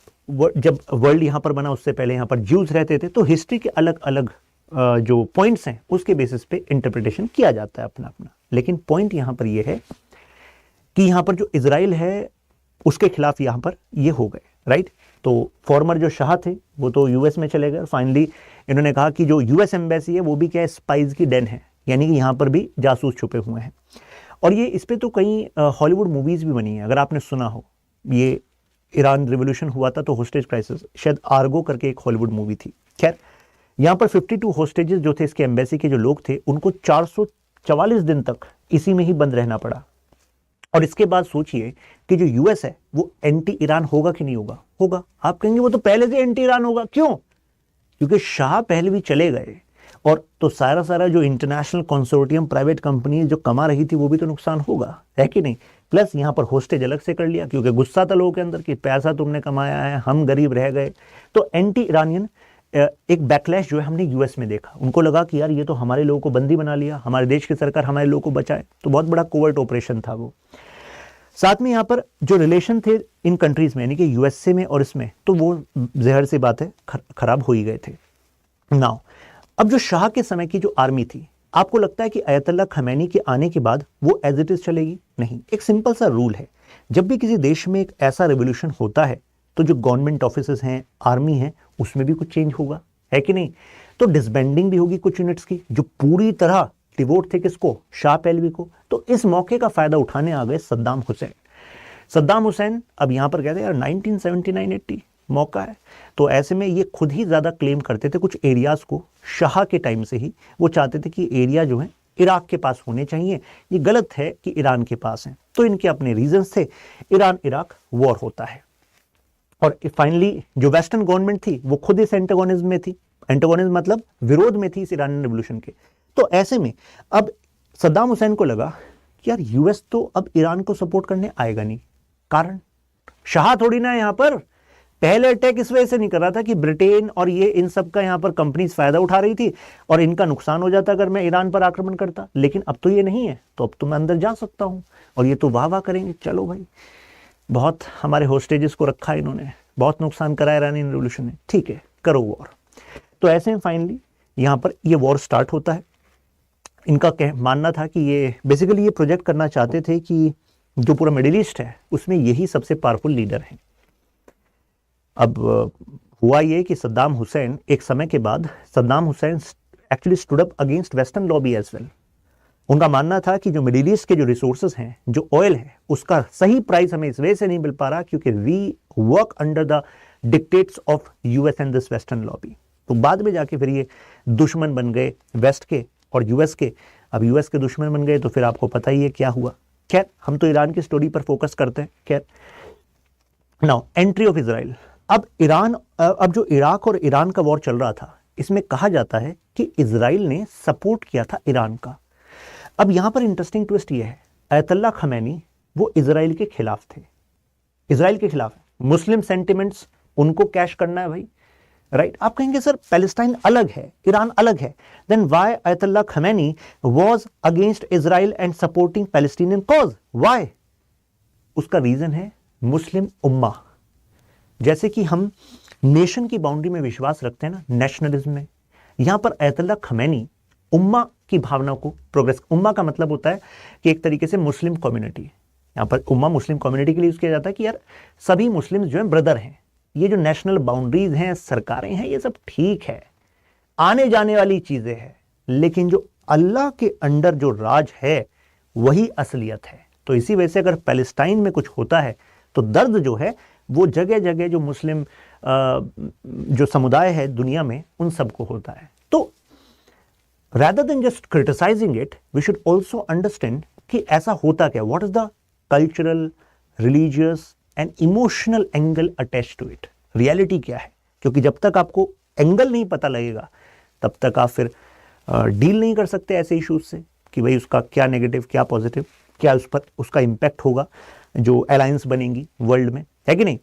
जब वर्ल्ड यहां पर बना उससे पहले यहां पर ज्यूज रहते थे। तो हिस्ट्री के अलग अलग जो पॉइंट्स हैं उसके बेसिस पे इंटरप्रिटेशन किया जाता है अपना अपना। लेकिन पॉइंट यहां पर ये है कि यहां पर जो इजराइल है उसके खिलाफ यहां पर ये हो गए, राइट। तो फॉर्मर जो शाह थे वो तो यूएस में चले गए। फाइनली इन्होंने कहा कि जो यूएस एम्बेसी है वो भी क्या है, स्पाइज की डेन है, यानी कि यहां पर भी जासूस छुपे हुए हैं। और ये इस पे तो कई हॉलीवुड मूवीज भी बनी है, अगर आपने सुना हो। ये ईरान रिवोल्यूशन हुआ था तो होस्टेज क्राइसिस, शायद आर्गो करके एक हॉलीवुड मूवी थी। खैर, यहाँ पर 52 होस्टेजेस जो थे इसके एम्बेसी के जो लोग थे, उनको 444 दिन तक इसी में ही बंद रहना पड़ा। और इसके बाद सोचिए कि जो यूएस है वो एंटी ईरान होगा कि नहीं होगा? होगा। आप कहेंगे वो तो पहले से एंटी ईरान होगा। क्यों? क्योंकि शाह पहले भी चले गए, और तो सारा जो इंटरनेशनल कंसोर्टियम प्राइवेट कंपनी जो कमा रही थी वो भी तो नुकसान होगा, है कि नहीं। प्लस यहाँ पर होस्टेज अलग से कर लिया, क्योंकि गुस्सा था लोगों के अंदर कि पैसा तुमने कमाया है, हम गरीब रह गए। तो एंटी ईरानियन एक बैकलैश जो है हमने यूएस में देखा। उनको लगा कि यार ये तो हमारे लोगों को बंदी बना लिया, हमारे देश की सरकार हमारे लोगों को बचाए। तो बहुत बड़ा कोवर्ट ऑपरेशन था वो। साथ में यहाँ पर जो रिलेशन थे इन कंट्रीज में, यानी कि यूएसए में और इसमें, तो वो जहर सी बात है खराब हो ही गए थे। नाउ अब जो शाह के समय की जो आर्मी थी, आपको लगता है कि अयतुल्लाह खमैनी के आने के बाद वो एज इट इज चलेगी? नहीं। एक सिंपल सा रूल है, जब भी किसी देश में एक ऐसा रेवोल्यूशन होता है तो जो गवर्नमेंट ऑफिसर्स हैं, आर्मी है, उसमें भी कुछ चेंज होगा, है कि नहीं। तो डिसबैंडिंग भी होगी कुछ यूनिट्स की जो पूरी तरह डिवोट थे किसको? शाह पहलवी को। तो इस मौके का फायदा उठाने आ गए सद्दाम हुसैन। सद्दाम हुसैन अब यहां पर कहते हैं यार 1979-80 मौका है। तो ऐसे में ये खुद ही ज्यादा क्लेम करते थे कुछ एरियाज को, शाह के टाइम से ही वो चाहते थे कि एरिया जो है इराक के पास होने चाहिए, ये गलत है कि ईरान के पास है। तो इनके अपने रीजंस थे। ईरान इराक वॉर होता है, और फाइनली जो वेस्टर्न गवर्नमेंट थी वो खुद इस एंटागोनिज्म में थी। एंटागोनिज्म मतलब विरोध में थी इस ईरानी रिवोल्यूशन के। तो ऐसे में अब सद्दाम हुसैन को लगा कि यार यूएस तो अब ईरान को सपोर्ट करने आएगा नहीं। कारण शाह थोड़ी ना यहाँ पर। पहले अटैक इस वजह से नहीं कर रहा था कि ब्रिटेन और ये इन सब का यहाँ पर कंपनीज फायदा उठा रही थी और इनका नुकसान हो जाता अगर मैं ईरान पर आक्रमण करता। लेकिन अब तो ये नहीं है, तो अब तो मैं अंदर जा सकता हूं और ये तो वाह वाह करेंगे, चलो भाई बहुत हमारे होस्टेजेस को रखा इन्होंने, बहुत नुकसान कराया ईरानी रिवोल्यूशन ने, ठीक है करो वॉर। तो ऐसे में फाइनली यहाँ पर ये वॉर स्टार्ट होता है। इनका मानना था कि ये बेसिकली ये प्रोजेक्ट करना चाहते थे कि जो पूरा मिडिल ईस्ट है उसमें यही सबसे पावरफुल लीडर है। अब हुआ ये कि सद्दाम हुसैन एक समय के बाद Saddam Hussein actually stood up against western lobby as well. उनका मानना था कि जो मिडिल ईस्ट के जो रिसोर्सेज हैं, जो ऑयल है, उसका सही प्राइस हमें इस वजह से नहीं मिल पा रहा क्योंकि we work under the dictates of US and this western lobby. तो बाद में जाके फिर ये दुश्मन बन गए वेस्ट के और यूएस के। अब यूएस के दुश्मन बन गए तो फिर आपको पता ही है क्या हुआ। खैर हम तो ईरान की स्टोरी पर फोकस करते हैं। खैर नाउ एंट्री ऑफ इजराइल। अब जो इराक और ईरान का वॉर चल रहा था, इसमें कहा जाता है कि इजराइल ने सपोर्ट किया था ईरान का। अब यहां पर इंटरेस्टिंग ट्विस्ट ये है, अयतुल्लाह खमैनी वो इजराइल के खिलाफ थे, इजराइल के खिलाफ। मुस्लिम सेंटिमेंट्स उनको कैश करना है भाई, राइट। आप कहेंगे सर पैलेस्टाइन अलग है, ईरान अलग है, then why Ayatollah Khomeini was against Israel and supporting Palestinian cause? Why? उसका रीजन है मुस्लिम उम्मा। जैसे कि हम नेशन की बाउंड्री में विश्वास रखते हैं ना, नेशनलिज्म में, यहां पर अयतुल्लाह खमैनी उम्मा की भावना को प्रोग्रेस। उम्मा का मतलब होता है कि एक तरीके से मुस्लिम कम्युनिटी। यहां पर उम्मा मुस्लिम कम्युनिटी के लिए यूज किया जाता है कि यार सभी मुस्लिम जो है ब्रदर हैं। ये जो नेशनल बाउंड्रीज हैं, सरकारें हैं, ये सब ठीक है, आने जाने वाली चीजें हैं, लेकिन जो अल्लाह के अंडर जो राज है वही असलियत है। तो इसी वजह से अगर पैलेस्टाइन में कुछ होता है तो दर्द जो है वो जगह जगह जो मुस्लिम जो समुदाय है दुनिया में उन सबको होता है। तो rather than just criticizing it, we should also understand कि ऐसा होता क्या, what is the cultural, religious and emotional angle attached to it, reality क्या है। क्योंकि जब तक आपको एंगल नहीं पता लगेगा तब तक आप फिर डील नहीं कर सकते ऐसे इश्यूज से कि भाई उसका क्या नेगेटिव, क्या पॉजिटिव, क्या उस पर उसका इम्पैक्ट होगा जो अलायंस बनेंगी वर्ल्ड में, है कि नहीं।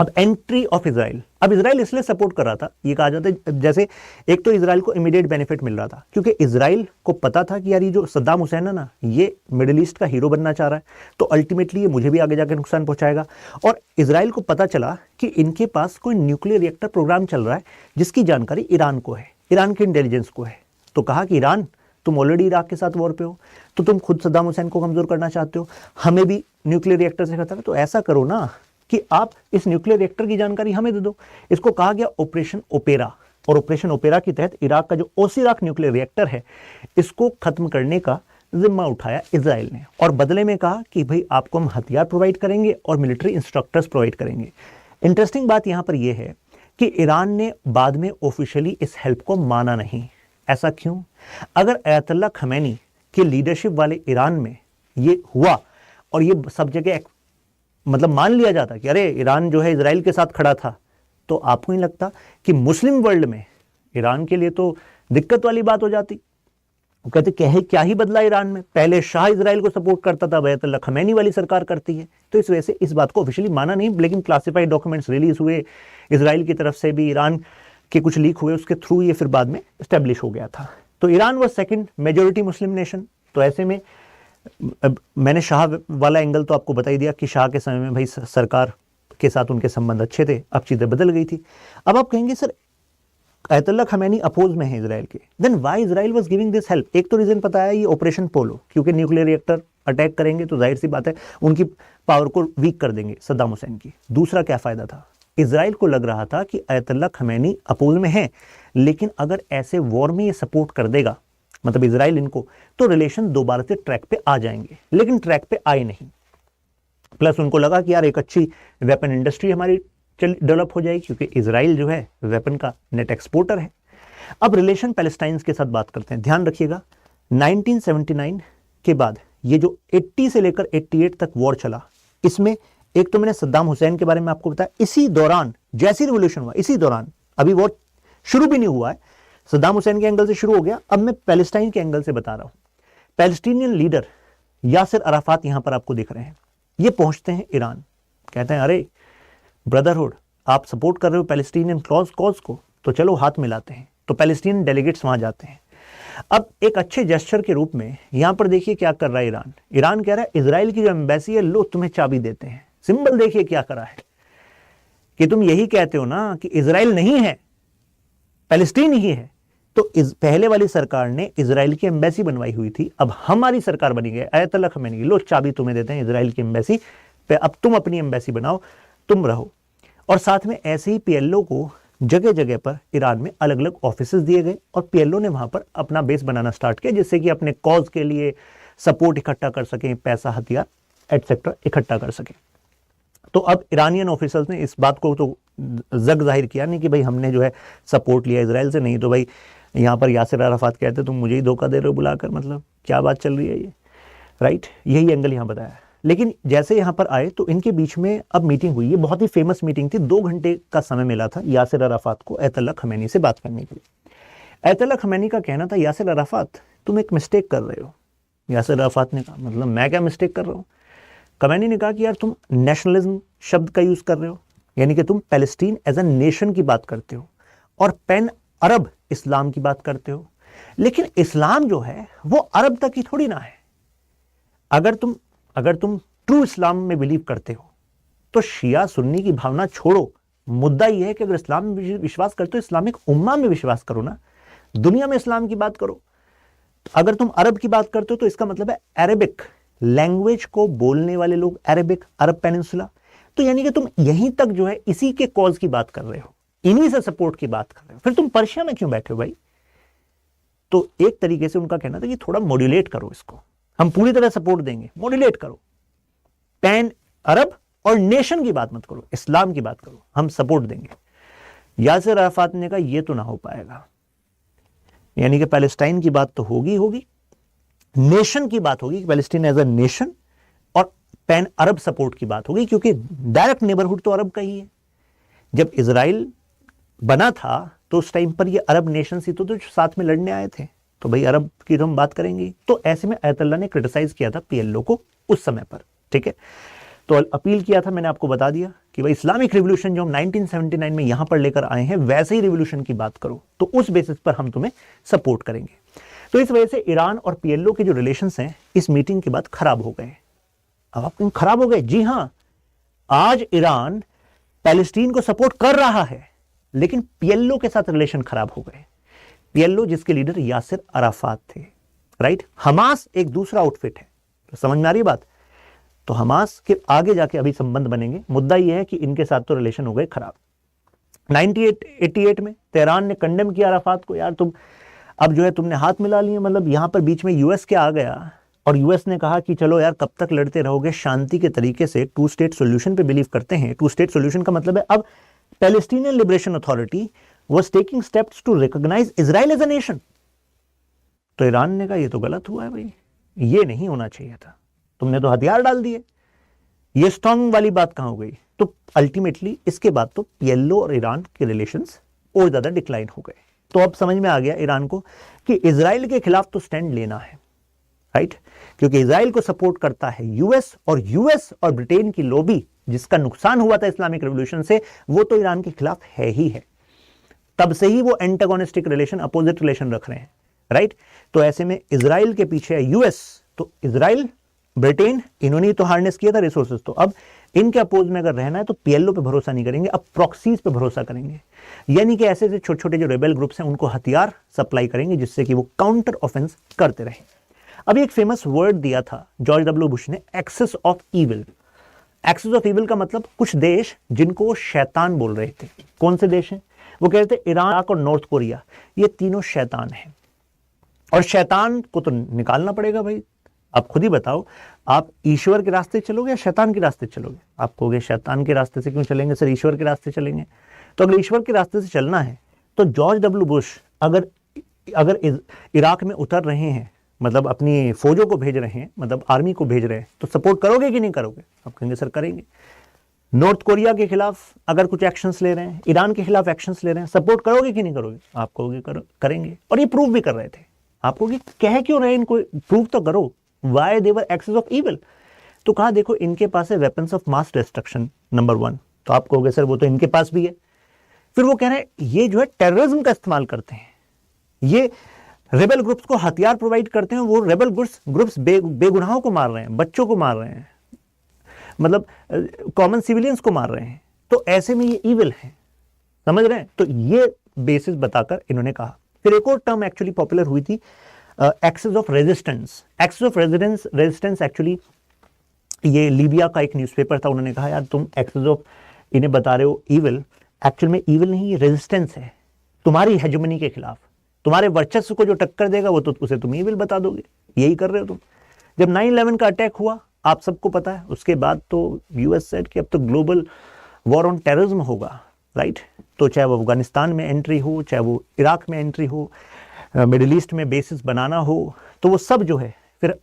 अब एंट्री ऑफ इजराइल, अब इजराइल इसलिए सपोर्ट कर रहा था, ये कहा जाता है जैसे एक तो इजराइल को इमीडिएट बेनिफिट मिल रहा था क्योंकि इजराइल को पता था कि यार ये जो सद्दाम हुसैन है ना, ये मिडिल ईस्ट का हीरो बनना चाह रहा है, तो अल्टीमेटली ये मुझे भी आगे जाकर नुकसान पहुंचाएगा। और इजराइल को पता चला कि इनके पास कोई न्यूक्लियर रिएक्टर प्रोग्राम चल रहा है जिसकी जानकारी ईरान को है, ईरान के इंटेलिजेंस को है। तो कहा कि ईरान, तुम ऑलरेडी इराक के साथ वॉर पे हो, तो तुम खुद सद्दाम हुसैन को कमजोर करना चाहते हो, हमें भी न्यूक्लियर रिएक्टर से खतरा है, तो ऐसा करो ना कि आप इस न्यूक्लियर रिएक्टर की जानकारी हमें दे दो। इसको कहा गया ऑपरेशन ओपेरा, और ऑपरेशन ओपेरा के तहत इराक का जो ओसिराक न्यूक्लियर रिएक्टर है इसको खत्म करने का जिम्मा उठाया इजराइल ने, और बदले में कहा कि भाई आपको हम हथियार प्रोवाइड करेंगे और मिलिट्री इंस्ट्रक्टर्स प्रोवाइड करेंगे। इंटरेस्टिंग बात यहां पर यह है कि ईरान ने बाद में ऑफिशियली इस हेल्प को माना नहीं। ऐसा क्यों? अगर अयतुल्लाह खमैनी के लीडरशिप वाले ईरान में ये हुआ और ये सब जगह मतलब मान लिया जाता कि अरे ईरान जो है इजराइल के साथ खड़ा था, तो आपको नहीं लगता कि मुस्लिम वर्ल्ड में ईरान के लिए तो दिक्कत वाली बात हो जाती। वो कहते क्या ही बदला ईरान में, पहले शाह इजराइल को सपोर्ट करता था, अयतुल्लाह खमैनी वाली सरकार करती है। तो इस वजह से इस बात को ऑफिशियली माना नहीं, लेकिन क्लासिफाइड डॉक्यूमेंट्स रिलीज हुए इजराइल की तरफ से भी, ईरान के कुछ लीक हुए, उसके थ्रू ये फिर बाद में एस्टेब्लिश हो गया था। तो Iran was second majority Muslim nation. तो ऐसे में मैंने शाह वाला एंगल तो आपको बता ही दिया कि शाह के समय में भाई सरकार के साथ उनके संबंध अच्छे थे, अब चीजें बदल गई थी। अब आप कहेंगे सर अयतुल्लाह खमैनी अपोज में है इजराइल के, then why Israel was giving this help. एक तो रीजन पता है, ये ऑपरेशन पोलो, क्योंकि न्यूक्लियर रिएक्टर अटैक करेंगे तो जाहिर सी बात है उनकी पावर को वीक कर देंगे सद्दाम हुसैन की। दूसरा क्या फायदा था, इजराइल को लग रहा था कि अयतुल्लाह खमैनी अपोज में है, लेकिन अगर ऐसे वॉर में ये सपोर्ट कर देगा, मतलब इजराइल इनको, तो रिलेशन दोबारा से ट्रैक पे आ जाएंगे। लेकिन ट्रैक पे आए नहीं। प्लस उनको लगा कि यार एक अच्छी वेपन इंडस्ट्री हमारी डेवलप हो जाएगी, क्योंकि इजराइल जो है वेपन का नेट एक्सपोर्टर है। अब रिलेशन पैलेस्टाइंस के साथ बात करते हैं। ध्यान रखिएगा 1979 के बाद ये जो 80 से लेकर 88 तक वॉर चला, इसमें एक तो मैंने सद्दाम हुसैन के बारे में आपको बताया, इसी दौरान जैसी रिवोल्यूशन हुआ, इसी दौरान, अभी वॉर शुरू भी नहीं हुआ है, सद्दाम हुसैन के एंगल से शुरू हो गया, अब मैं पैलेस्टाइन के एंगल से बता रहा हूं। पैलेस्टीनियन लीडर यासिर अराफात यहां पर आपको दिख रहे हैं, ये पहुंचते हैं ईरान, कहते हैं अरे ब्रदरहुड, आप सपोर्ट कर रहे हो पैलेस्टीनियन कॉज को, तो चलो हाथ मिलाते हैं। तो पैलेस्टीनियन डेलीगेट्स वहां जाते हैं। अब एक अच्छे जेस्चर के रूप में यहां पर देखिए क्या कर रहा है ईरान। ईरान कह रहा है इजराइल की जो एम्बेसी है, लो तुम्हें चाबी देते हैं। सिंबल देखिए क्या करा है कि तुम यही कहते हो ना कि इजराइल नहीं है, पैलेस्टीन ही है। तो पहले वाली सरकार ने इजराइल की एम्बेसी बनवाई हुई थी, अब हमारी सरकार बनी गई, अयतुल्लाह खमैनी की, लो चाबी तुम्हें देते हैं इजराइल की एम्बेसी पे, अब तुम अपनी एम्बेसी बनाओ, तुम रहो। और साथ में ऐसे ही पीएलओ को जगह जगह पर ईरान में अलग अलग ऑफिसेज दिए गए और पीएलओ ने वहां पर अपना बेस बनाना स्टार्ट किया, जिससे कि अपने कॉज के लिए सपोर्ट इकट्ठा कर सकें, पैसा, हथियार एटसेट्रा इकट्ठा कर सकें। तो अब ईरानियन ऑफिसर्स ने इस बात को तो जग जाहिर किया नहीं कि भाई हमने जो है सपोर्ट लिया इजराइल से, नहीं तो भाई यहाँ पर यासिर अराफात कहते तुम मुझे ही धोखा दे रहे हो बुलाकर, मतलब क्या बात चल रही है ये, राइट। यही एंगल यहाँ बताया। लेकिन जैसे यहाँ पर आए तो इनके बीच में अब मीटिंग हुई, ये बहुत ही फेमस मीटिंग थी, 2 घंटे का समय मिला था यासिर अराफात को अयतुल्लाह खमैनी से बात करने के लिए। अयतुल्लाह खमैनी का कहना था यासिर अराफात तुम एक मिस्टेक कर रहे हो। यासिर अराफात ने कहा मतलब मैं क्या मिस्टेक कर रहा हूँ? खमैनी ने कहा कि यार तुम नेशनलिज्म शब्द का यूज कर रहे हो, यानी कि तुम पैलेस्टीन एज अ नेशन की बात करते हो और पैन अरब इस्लाम की बात करते हो, लेकिन इस्लाम जो है वो अरब तक ही थोड़ी ना है। अगर तुम ट्रू इस्लाम में बिलीव करते हो तो शिया सुन्नी की भावना छोड़ो, मुद्दा यह है कि अगर इस्लाम में विश्वास करते हो, इस्लामिक उम्मा में विश्वास करो ना, दुनिया में इस्लाम की बात करो। अगर तुम अरब की बात करते हो तो इसका मतलब है अरेबिक लैंग्वेज को बोलने वाले लोग, अरेबिक, अरब पेनिनसुला। तो यानी कि तुम यहीं तक जो है इसी के कॉज की बात कर रहे हो, इन्हीं से सपोर्ट की बात कर रहे हो, फिर तुम पर्शिया में क्यों बैठे हो भाई? तो एक तरीके से उनका कहना था कि थोड़ा मॉड्यूलेट करो इसको, हम पूरी तरह सपोर्ट देंगे, मॉड्यूलेट करो, पैन अरब और नेशन की बात मत करो, इस्लाम की बात करो, हम सपोर्ट देंगे। यासिर अराफात ने कहा यह तो ना हो पाएगा, यानी कि पैलेस्टाइन की बात तो होगी होगी, नेशन की बात होगी, पैलेस्टीन एज अ नेशन, और पैन अरब सपोर्ट की बात होगी, क्योंकि डायरेक्ट नेबरहुड तो अरब का ही है। जब इजराइल बना था तो उस टाइम पर ये अरब नेशन ही तो साथ में लड़ने आए थे, तो भाई अरब की तो हम बात करेंगे। तो ऐसे में अयतुल्लाह ने क्रिटिसाइज किया था पीएलओ को उस समय पर, ठीक है। तो अपील किया था, मैंने आपको बता दिया कि भाई इस्लामिक रिवोल्यूशन जो हम 1979 में यहां पर लेकर आए हैं वैसे ही रिवोल्यूशन की बात करो, तो उस बेसिस पर हम तुम्हें सपोर्ट करेंगे। तो इस वजह से ईरान और पीएलओ के जो रिलेशंस हैं इस मीटिंग के बाद खराब हो गए। अब आप खराब हो गए? जी हां, आज ईरान पैलेस्टीन को सपोर्ट कर रहा है, लेकिन पीएलओ के साथ रिलेशन खराब हो गए। पीएलओ जिसके लीडर यासिर अराफात थे, राइट। हमास एक दूसरा आउटफिट है, तो समझ में आ रही बात। तो हमास के आगे जाके अभी संबंध बनेंगे। मुद्दा यह है कि इनके साथ तो रिलेशन हो गए खराब। 1988 में तेहरान ने कंडेम किया अराफात को, यार तुम अब जो है तुमने हाथ मिला लिए, मतलब यहां पर बीच में यूएस क्या आ गया, और यूएस ने कहा कि चलो यार कब तक लड़ते रहोगे, शांति के तरीके से टू स्टेट सॉल्यूशन पे बिलीव करते हैं। टू स्टेट सॉल्यूशन का मतलब है अब Palestinian liberation authority was taking steps to recognise Israel as a nation. तो ईरान ने कहा ये तो गलत हुआ है भाई, ये नहीं होना चाहिए था, तुमने तो हथियार डाल दिए, ये स्ट्रांग वाली बात कहां हो गई। तो अल्टीमेटली इसके बाद तो पीएलओ और ईरान के रिलेशंस और ज्यादा डिक्लाइन हो गए। तो अब समझ में आ गया ईरान को कि इजराइल के खिलाफ तो स्टैंड लेना है, राइट, क्योंकि इजराइल को सपोर्ट करता है यूएस और ब्रिटेन की लॉबी, जिसका नुकसान हुआ था इस्लामिक रिवॉल्यूशन से, वो तो ईरान के खिलाफ है ही है। तब से ही वो एंटागोनिस्टिक रिलेशन, अपोजिट रिलेशन रख रहे हैं, राइट। तो ऐसे में इजराइल के पीछे है यूएस, तो इजराइल ब्रिटेन इन्होंने तो हार्नेस किया था रिसोर्सेज, तो अब इनके अपोज में अगर रहना है तो पीएलओ पे भरोसा नहीं करेंगे, अब प्रॉक्सीज पे भरोसा करेंगे, यानी कि ऐसे छोटे छोटे जो रेबेल ग्रुप्स हैं उनको हथियार सप्लाई करेंगे जिससे कि वो काउंटर ऑफेंस करते रहें। अब एक फेमस वर्ड दिया था जॉर्ज डब्ल्यू बुश ने, axis of evil. Axis of evil का मतलब कुछ देश जिनको वो शैतान बोल रहे थे। कौन से देश हैं? वो कहते थे ईरान, इराक और नॉर्थ कोरिया, ये तीनों शैतान हैं, और शैतान को तो निकालना पड़ेगा भाई। आप खुद ही बताओ, आप ईश्वर के रास्ते चलोगे या शैतान के रास्ते चलोगे? आप कहोगे शैतान के रास्ते से क्यों चलेंगे सर, ईश्वर के रास्ते चलेंगे। तो अगर ईश्वर के रास्ते से चलना है तो जॉर्ज डब्ल्यू बुश अगर इराक में उतर रहे हैं, मतलब अपनी फौजों को भेज रहे हैं, मतलब आर्मी को भेज रहे हैं, तो सपोर्ट करोगे कि नहीं करोगे? आप कहेंगे सर करेंगे। नॉर्थ कोरिया के खिलाफ अगर कुछ एक्शंस ले रहे हैं, ईरान के खिलाफ एक्शंस ले रहे हैं, सपोर्ट करोगे कि नहीं करोगे? आप कहोगे करेंगे, और ये प्रूव भी कर रहे थे। आप कहोगे कह क्यों रहे, इनको प्रूव तो करो, why they were axis of evil. तो कहा देखो इनके पास है weapons of mass destruction, number 1। तो आप कहोगे सर वो तो इनके पास भी है। फिर वो कह रहे हैं ये जो है टेररिज्म का इस्तेमाल करते हैं, ये रेबल ग्रुप्स को हथियार प्रोवाइड करते हैं, वो रेबल ग्रुप्स बेगुनाहों को मार रहे हैं, बच्चों को मार रहे हैं, मतलब कॉमन सिविलियंस को मार रहे हैं, तो ऐसे में ये ईविल है, समझ रहे हैं। तो ये बेसिस बताकर इन्होंने कहा। फिर एक और टर्म एक्चुअली पॉपुलर हुई थी, axis of resistance. Axis of resistance actually ये लीबिया का एक न्यूज़पेपर था, उन्होंने कहा यार तुम एक्सेस ऑफ इन्हें बता रहे हो ईविल, एक्चुअल में ईविल नहीं, ये रेजिस्टेंस है तुम्हारी हेजेमनी के खिलाफ, तुम्हारे वर्चस्व को जो टक्कर देगा वो तो उसे तुम ईविल बता दोगे, यही कर रहे हो तुम। जब 9/11 का अटैक हुआ आप सबको पता है, उसके बाद तो यूएस सेड कि अब तो ग्लोबल वॉर ऑन टेररिज्म होगा, राइट। तो चाहे वो अफगानिस्तान में एंट्री हो, चाहे वो इराक में एंट्री हो, मिडिल ईस्ट में बेसिस बनाना हो, तो वो सब जो है फिर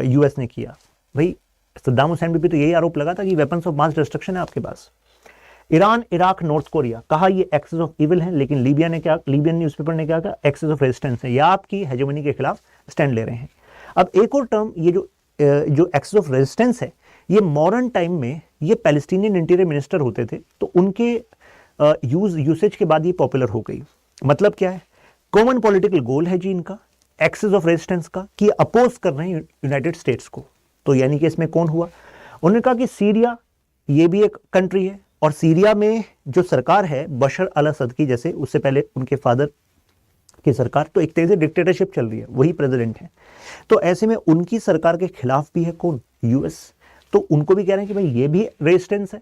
यूएस ने किया। भाई सद्दाम हुसैन पे भी तो यही आरोप लगा था कि वेपन्स ऑफ मास डिस्ट्रक्शन है आपके पास। ईरान, इराक, नॉर्थ कोरिया, कहा ये एक्सेस ऑफ इविल है, लेकिन लीबियन न्यूज़पेपर ने क्या कहा, एक्सेस ऑफ रेजिस्टेंस है, या आपकी हेजेमनी के खिलाफ स्टैंड ले रहे हैं। अब एक और टर्म, ये जो एक्सेस ऑफ रेजिस्टेंस है, ये मॉडर्न टाइम में ये पैलेस्टीनियन इंटीरियर मिनिस्टर होते थे, तो उनके यूसेज के बाद ये पॉपुलर हो गई। मतलब क्या है, कॉमन पॉलिटिकल गोल है जी इनका एक्सेस ऑफ रेजिस्टेंस का, कि अपोज कर रहे हैं यूनाइटेड स्टेट्स को। तो यानी कि इसमें कौन हुआ, उन्होंने कहा कि सीरिया ये भी एक कंट्री है, और सीरिया में जो सरकार है बशर अल असद की, जैसे उससे पहले उनके फादर की सरकार, तो एक तरह से डिक्टेटरशिप चल रही है, वही प्रेसिडेंट है। तो ऐसे में उनकी सरकार के खिलाफ भी है कौन, यूएस। तो उनको भी कह रहे हैं कि भाई ये भी रेजिस्टेंस है,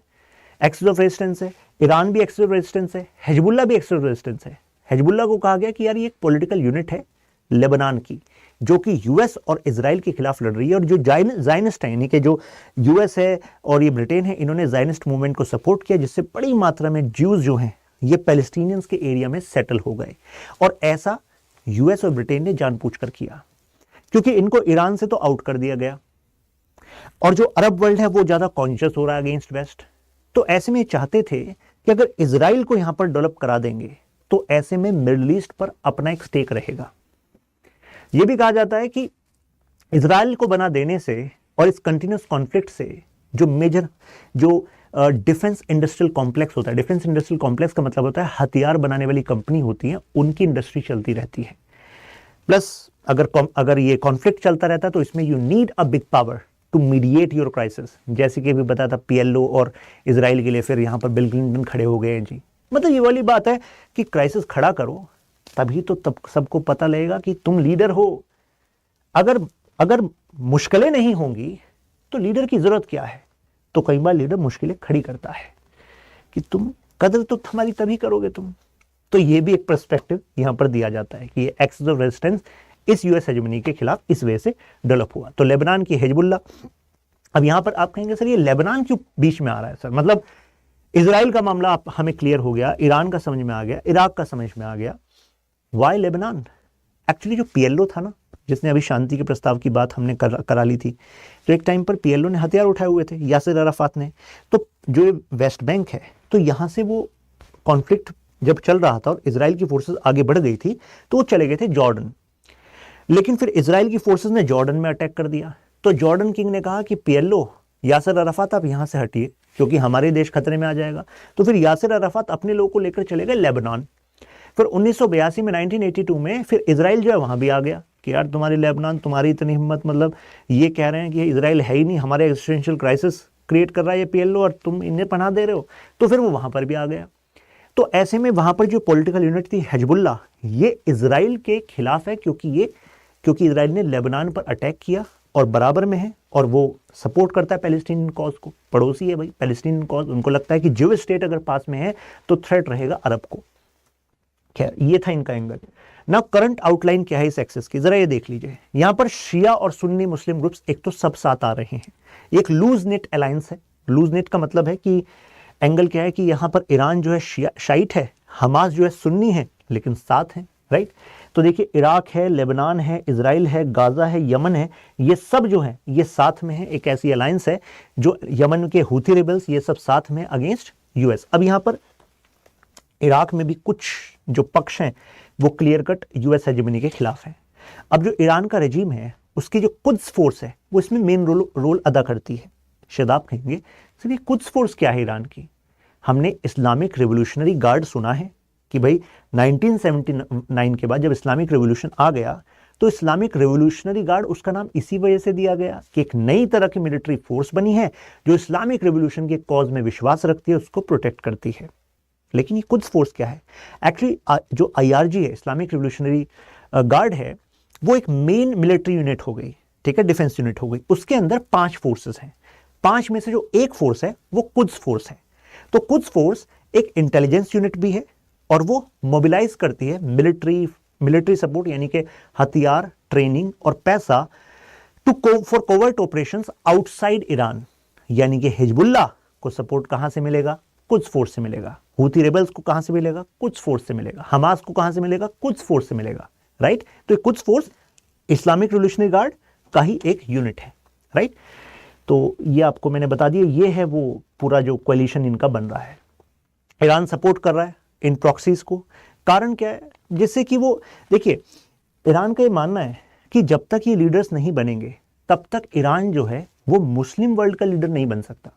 एक्सेस ऑफ रेजिस्टेंस है। ईरान भी एक्सेस ऑफ रेजिस्टेंस है, हिजबुल्लाह भी एक्सेस ऑफ रेजिस्टेंस है। हिजबुल्लाह को कहा गया कि यार ये एक पॉलिटिकल यूनिट है लेबनान की, जो कि यूएस और इजराइल के खिलाफ लड़ रही है। और जो जायनिस्ट है, यानी कि जो यूएस है और ये ब्रिटेन है, इन्होंने जायनिस्ट मूवमेंट को सपोर्ट किया, जिससे बड़ी मात्रा में ज्यूज जो हैं ये पैलेस्टीनियंस के एरिया में सेटल हो गए। और ऐसा यूएस और ब्रिटेन ने जानबूझकर किया, क्योंकि इनको ईरान से तो आउट कर दिया गया और जो अरब वर्ल्ड है वो ज्यादा कॉन्शियस हो रहा है अगेंस्ट वेस्ट। तो ऐसे में चाहते थे कि अगर इजराइल को यहां पर डेवलप करा देंगे तो ऐसे में मिडिल ईस्ट पर अपना एक स्टेक रहेगा। यह भी कहा जाता है कि इजराइल को बना देने से और इस कंटिन्यूस कॉन्फ्लिक्ट से जो मेजर जो डिफेंस इंडस्ट्रियल कॉम्प्लेक्स होता है, डिफेंस इंडस्ट्रियल कॉम्प्लेक्स का मतलब होता है हथियार बनाने वाली कंपनी होती है, उनकी इंडस्ट्री चलती रहती है। प्लस अगर ये कॉन्फ्लिक्ट चलता रहता है तो इसमें you need a big power to mediate your crisis, जैसे कि अभी बताया था पीएलओ और इजराइल के लिए फिर यहां पर बिल क्लिंटन खड़े हो गए हैं जी। मतलब ये वाली बात है कि क्राइसिस खड़ा करो, तभी तो तब सबको पता लगेगा कि तुम लीडर हो। अगर मुश्किलें नहीं होंगी तो लीडर की जरूरत क्या है। तो कई बार लीडर मुश्किलें खड़ी करता है कि तुम कदर तो हमारी तभी करोगे तुम। तो ये भी एक पर्सपेक्टिव यहां पर दिया जाता है कि ये एक्सेस ऑफ रेजिस्टेंस इस यूएस हेजेमनी के खिलाफ इस वजह से डेवलप हुआ। तो लेबनान की हिजबुल्लाह, अब यहां पर आप कहेंगे सर ये लेबनान क्यों बीच में आ रहा है सर, मतलब इजराइल का मामला आप हमें क्लियर हो गया, ईरान का समझ में आ गया, इराक का समझ में आ गया, वाई लेबनान। एक्चुअली जो पीएलओ था ना, जिसने अभी शांति के प्रस्ताव की बात हमने करा ली थी, तो एक टाइम पर पीएलओ ने हथियार उठाए हुए थे, यासिर अराफात ने। तो जो वेस्ट बैंक है, तो यहां से वो कॉन्फ्लिक्ट जब चल रहा था और इजराइल की फोर्सेस आगे बढ़ गई थी तो वो चले गए थे जॉर्डन। लेकिन फिर इजराइल की फोर्सेस ने जॉर्डन में अटैक कर दिया। तो जॉर्डन किंग ने कहा कि पीएलओ यासिर अराफात आप यहां से हटिए क्योंकि हमारे देश खतरे में आ जाएगा। तो फिर यासिर अराफात अपने लोगों को लेकर चले गए लेबनान। फिर 1982 में 1982 में फिर इजराइल जो है वहां भी आ गया कि यार तुम्हारी लेबनान, तुम्हारी इतनी हिम्मत, मतलब ये कह रहे हैं कि इजराइल है ही नहीं, हमारे एक्जिस्टेंशियल क्राइसिस क्रिएट कर रहा है ये पीएलओ और तुम इन्हें पनाह दे रहे हो। तो फिर वो वहां पर भी आ गया। तो ऐसे में वहां पर जो पॉलिटिकल यूनिट थी हिजबुल्लाह, ये इजराइल के खिलाफ है क्योंकि इजराइल ने लेबनान पर अटैक किया और बराबर में है और वो सपोर्ट करता है पैलेस्टीनियन कॉज को, पड़ोसी है भाई पैलेस्टीनियन कॉज। उनको लगता है कि जो स्टेट अगर पास में है तो थ्रेट रहेगा अरब को। खैर ये था इनका एंगल। ना करंट आउटलाइन क्या है इस एक्सेस की, जरा ये देख लीजिए। यहां पर शिया और सुन्नी मुस्लिम ग्रुप्स एक तो सब साथ आ रहे हैं, एक लूज नेट अलायंस है। लूज नेट का मतलब है कि एंगल क्या है कि यहां पर ईरान जो है शाइट है, हमास जो है सुन्नी है, लेकिन साथ है, राइट। तो देखिए इराक है, लेबनान है, इजराइल है, गाजा है, यमन है, ये सब जो है ये साथ में है। एक ऐसी अलायंस है जो यमन के हूथी रिबल्स ये सब साथ में अगेंस्ट यूएस। अब यहां पर इराक में भी कुछ जो पक्ष हैं वो क्लियर कट यूएस हेजेमनी के खिलाफ है। अब जो ईरान का रेजिम है उसकी जो कुद्स फोर्स है वो इसमें मेन रोल अदा करती है। शायद आप कहेंगे सर ये कुद्स फोर्स क्या है ईरान की। हमने इस्लामिक रिवोल्यूशनरी गार्ड सुना है कि भाई 1979 के बाद जब इस्लामिक रिवोल्यूशन आ गया तो इस्लामिक रिवोल्यूशनरी गार्ड, उसका नाम इसी वजह से दिया गया कि एक नई तरह की मिलिट्री फोर्स बनी है जो इस्लामिक रिवोल्यूशन के कॉज में विश्वास रखती है, उसको प्रोटेक्ट करती है। लेकिन ये कुद्स फोर्स क्या है? एक्चुअली जो आईआरजी है, इस्लामिक रिवोल्यूशनरी गार्ड है, वो एक मेन मिलिट्री यूनिट हो गई, ठीक है, डिफेंस यूनिट हो गई। उसके अंदर 5 फोर्सेस हैं। 5 में से जो एक फोर्स है वो कुद्स फोर्स है। तो कुद्स फोर्स एक इंटेलिजेंस यूनिट भी है और वो मोबिलाइज करती है मिलिट्री सपोर्ट, यानी कि हथियार, ट्रेनिंग और पैसा for covert operations outside Iran. यानी कि हिजबुल्लाह को सपोर्ट कहां से मिलेगा? कुद्स फोर्स से मिलेगा। हूथी रेबल्स को कहां से मिलेगा? कुद्स फोर्स से मिलेगा। हमास को कहां से मिलेगा? कुद्स फोर्स से मिलेगा, राइट। तो Quds force Islamic revolutionary guard का ही एक यूनिट है, राइट। तो ये आपको मैंने बता दिया, ये है वो पूरा जो कोalition इनका बन रहा है। ईरान सपोर्ट कर रहा है इन प्रॉक्सीज को। कारण क्या है? जिससे कि वो देखिए, ईरान का ये मानना है कि जब तक ये लीडर्स नहीं बनेंगे तब तक ईरान जो है वो मुस्लिम वर्ल्ड का लीडर नहीं बन सकता।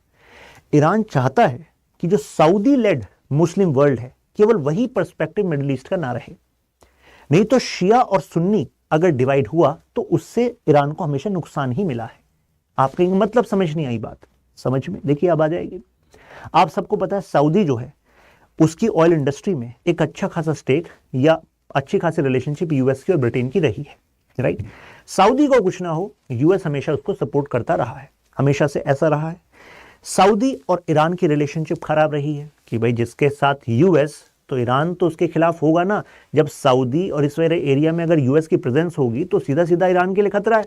ईरान चाहता है कि जो सऊदी लेड मुस्लिम वर्ल्ड है केवल वही पर्सपेक्टिव मिडिल ईस्ट का ना रहे। नहीं तो शिया और सुन्नी अगर डिवाइड हुआ तो उससे ईरान को हमेशा नुकसान ही मिला है। आप कहेंगे मतलब समझ नहीं आई बात, समझ में देखिए अब आ जाएगी। आप सबको पता है सऊदी जो है उसकी ऑयल इंडस्ट्री में एक अच्छा खासा स्टेक या अच्छी खासी रिलेशनशिप यूएस की और ब्रिटेन की रही है, राइट। सऊदी को कुछ ना हो, यूएस हमेशा उसको सपोर्ट करता रहा है, हमेशा से ऐसा रहा है। सऊदी और ईरान की रिलेशनशिप खराब रही है कि भाई जिसके साथ यूएस तो ईरान तो उसके खिलाफ होगा ना। जब सऊदी और इस वाले एरिया में अगर यूएस की प्रेजेंस होगी तो सीधा सीधा ईरान के लिए खतरा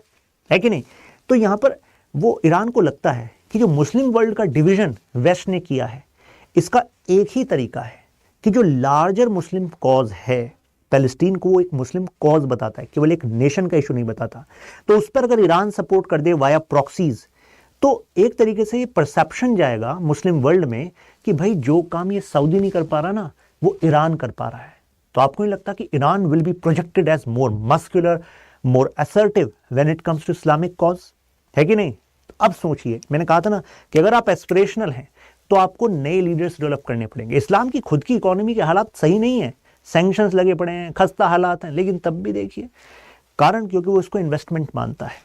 है कि नहीं। तो यहाँ पर वो ईरान को लगता है कि जो मुस्लिम वर्ल्ड का डिवीजन वेस्ट ने किया है, इसका एक ही तरीका है कि जो लार्जर मुस्लिम कॉज है, पैलेस्टीन को वो एक मुस्लिम कॉज बताता है, केवल एक नेशन का इशू नहीं बताता। तो उस पर अगर ईरान सपोर्ट कर दे वाया प्रॉक्सीज, तो एक तरीके से ये परसेप्शन जाएगा मुस्लिम वर्ल्ड में कि भाई जो काम ये सऊदी नहीं कर पा रहा ना, वो ईरान कर पा रहा है। तो आपको नहीं लगता कि Iran will be projected as more muscular, more assertive when it comes to Islamic cause, है कि नहीं। तो अब सोचिए, मैंने कहा था ना कि अगर आप एस्पिरेशनल हैं तो आपको नए लीडर्स डेवलप करने पड़ेंगे। इस्लाम की खुद की इकोनॉमी के हालात सही नहीं है, सैंक्शंस लगे पड़े हैं, खस्ता हालात हैं, लेकिन तब भी देखिए कारण क्योंकि वो इसको इन्वेस्टमेंट मानता है,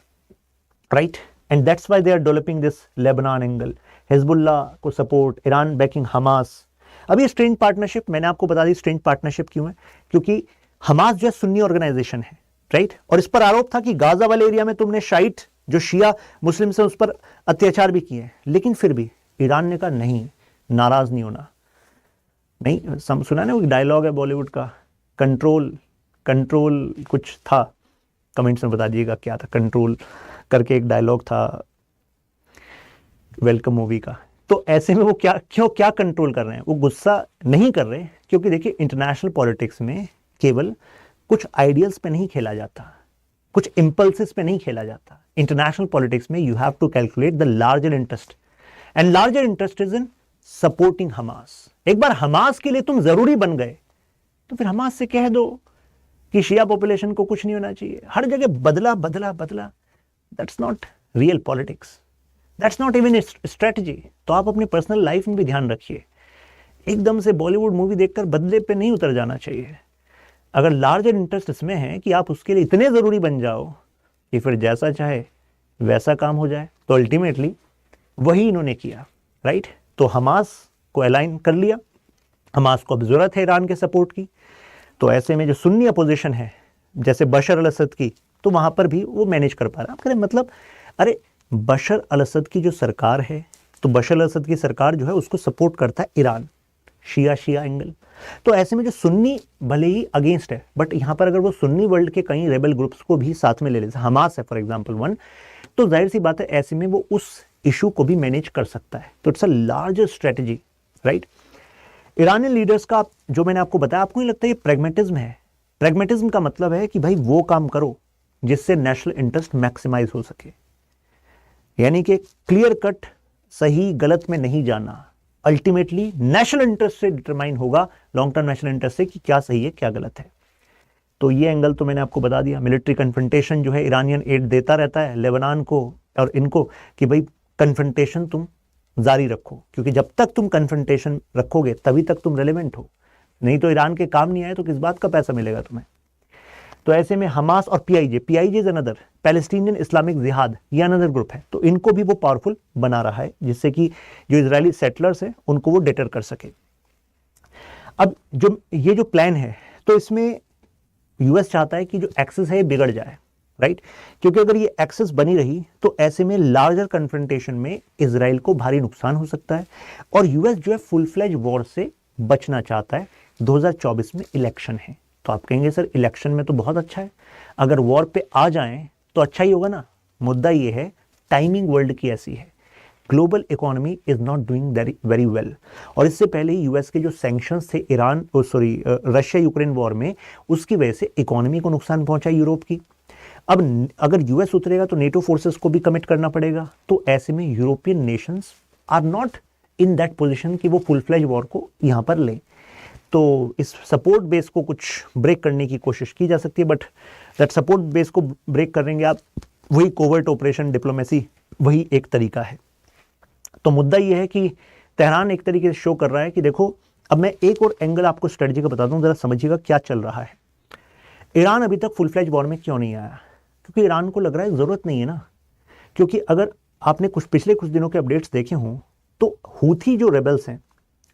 right. And that's why they are developing this Lebanon angle, Hezbollah को सपोर्ट, ईरान बैकिंग हमास। अभी स्ट्रेंज पार्टनरशिप, मैंने आपको बता दी स्ट्रेंज पार्टनरशिप क्यों है, क्योंकि हमास जो है सुन्नी ऑर्गेनाइजेशन है, राइट। और इस पर आरोप था कि गाजा वाले एरिया में तुमने शाइट जो शिया मुस्लिम से उस पर अत्याचार भी किए, लेकिन फिर भी ईरान ने कहा नहीं, नाराज नहीं होना। नहीं सुना ना, वो डायलॉग है बॉलीवुड का, कंट्रोल कंट्रोल कुछ था, कमेंट्स में बता दीजिएगा क्या था, कंट्रोल करके एक डायलॉग था वेलकम मूवी का। तो ऐसे में वो क्या कंट्रोल कर रहे हैं, वो गुस्सा नहीं कर रहे, क्योंकि देखिए इंटरनेशनल पॉलिटिक्स में केवल कुछ आइडियल्स पे नहीं खेला जाता, कुछ इंपल्सेस पे नहीं खेला जाता। इंटरनेशनल पॉलिटिक्स में you have to calculate the larger interest, and larger interest is in supporting Hamas. एक बार हमास के लिए तुम जरूरी बन गए तो फिर हमास से कह दो कि शिया पॉपुलेशन को कुछ नहीं होना चाहिए। हर जगह बदला बदला बदला, that's not real politics, that's not even strategy. तो आप अपनी पर्सनल लाइफ में भी ध्यान रखिए, एकदम से बॉलीवुड मूवी देखकर बदले पे नहीं उतर जाना चाहिए। अगर लार्जर इंटरेस्ट इसमें है कि आप उसके लिए इतने जरूरी बन जाओ कि फिर जैसा चाहे वैसा काम हो जाए, तो अल्टीमेटली वही इन्होंने किया, राइट। तो हमास को अलाइन कर लिया, हमास को अब जरूरत है ईरान के सपोर्ट की। तो ऐसे में जो सुन्नी अपोजिशन है जैसे बशर अल असद की, तो वहां पर भी वो मैनेज कर पा रहा है। आप कह रहे मतलब अरे बशर अल असद की जो सरकार है, तो बशर अल असद की सरकार जो है उसको सपोर्ट करता है ईरान, शिया एंगल। तो ऐसे में जो सुन्नी भले ही अगेंस्ट है, बट यहाँ पर अगर वो सुन्नी वर्ल्ड के कई रेबल ग्रुप्स को भी साथ में ले लेते, हमास है फॉर एग्जाम्पल वन, तो जाहिर सी बात है ऐसे में वो उस इशू को भी मैनेज कर सकता है। तो it's a larger strategy, right. Irani leaders का जो मैंने आपको बताया, आपको नहीं लगता ये प्रैग्मेटिज्म है। प्रैग्मेटिज्म का मतलब है कि भाई वो काम करो जिससे नेशनल इंटरेस्ट मैक्सिमाइज हो सके, यानी कि क्लियर कट सही गलत में नहीं जाना। अल्टीमेटली नेशनल इंटरेस्ट से डिटरमाइन होगा, लॉन्ग टर्म नेशनल इंटरेस्ट से, कि क्या सही है क्या गलत है। तो ये एंगल तो मैंने आपको बता दिया। मिलिट्री कन्फ्रंटेशन जो है, ईरानियन एड देता रहता है लेबनान को और इनको कि भाई कन्फ्रंटेशन तुम जारी रखो, क्योंकि जब तक तुम कन्फ्रंटेशन रखोगे तभी तक तुम रेलेवेंट हो, नहीं तो ईरान के काम नहीं आए तो किस बात का पैसा मिलेगा तुम्हें। तो ऐसे में हमास और PIJ is another, Palestinian Islamic जिहाद, ये अनदर ग्रुप है, तो इनको भी वो पावरफुल बना रहा है जिससे कि जो इजरायली सेटलर्स हैं उनको वो डिटर कर सके। अब जो ये जो प्लान है, तो इसमें यूएस चाहता है कि जो एक्सेस है ये बिगड़ जाए, राइट। क्योंकि अगर ये एक्सेस बनी रही तो ऐसे में लार्जर कन्फ्रंटेशन में इजराइल को भारी नुकसान हो सकता है, और यूएस जो है फुल फ्लेज वॉर से बचना चाहता है। 2024 में इलेक्शन है, तो आप कहेंगे सर इलेक्शन में तो बहुत अच्छा है, अगर वॉर पे आ जाएं तो अच्छा ही होगा ना। मुद्दा ये है टाइमिंग वर्ल्ड की ऐसी है, global economy is not doing very well, और इससे पहले ही यूएस के जो सैंक्शंस थे रशिया यूक्रेन वॉर में, उसकी वजह से इकोनॉमी को नुकसान पहुंचा यूरोप की। अब अगर यूएस उतरेगा तो नेटो फोर्सेस को भी कमिट करना पड़ेगा, तो ऐसे में European nations are not in that position कि वो फुल फ्लेज वॉर को यहाँ पर लें। तो इस सपोर्ट बेस को कुछ ब्रेक करने की कोशिश की जा सकती है, बट दैट सपोर्ट बेस को ब्रेक करेंगे आप, वही कोवर्ट ऑपरेशन डिप्लोमेसी, वही एक तरीका है। तो मुद्दा ये है कि तेहरान एक तरीके से शो कर रहा है कि देखो, अब मैं एक और एंगल आपको स्ट्रेटजी का बताता हूँ, जरा समझिएगा क्या चल रहा है। ईरान अभी तक फुल फ्लेज वॉर में क्यों नहीं आया, क्योंकि ईरान को लग रहा है जरूरत नहीं है ना। क्योंकि अगर आपने पिछले कुछ दिनों के अपडेट्स देखे हों, तो हूथी जो रेबल्स हैं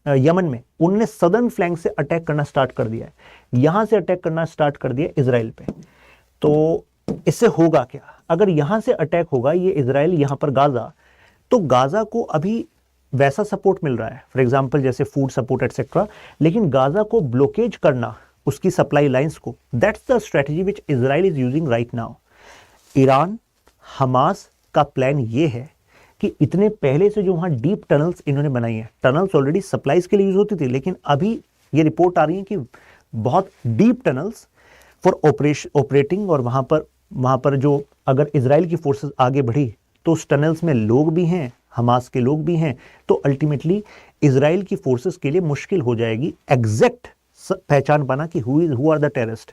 यमन में, उनने सदर्न फ्लैंक से अटैक करना स्टार्ट कर दिया है, यहां से अटैक करना स्टार्ट कर दिया इजराइल पे। तो इससे होगा क्या, अगर यहां से अटैक होगा ये इजराइल यहां पर गाजा, तो गाजा को अभी वैसा सपोर्ट मिल रहा है, फॉर एग्जांपल जैसे फूड सपोर्ट एटसेट्रा, लेकिन गाजा को ब्लॉकेज करना, उसकी सप्लाई लाइंस को, that's the strategy which Israel is using right now. Iran Hamas का प्लान ये है कि इतने पहले से जो वहाँ डीप टनल्स इन्होंने बनाई हैं, टनल्स ऑलरेडी सप्लाईज के लिए यूज होती थी, लेकिन अभी ये रिपोर्ट आ रही है कि बहुत डीप टनल्स फॉर ऑपरेटिंग, और वहाँ पर जो अगर इजराइल की फोर्सेस आगे बढ़ी तो उस टनल्स में लोग भी हैं, हमास के लोग भी हैं, तो अल्टीमेटली इजराइल की फोर्सेस के लिए मुश्किल हो जाएगी एग्जैक्ट पहचान पाना कि हु आर द टेररिस्ट।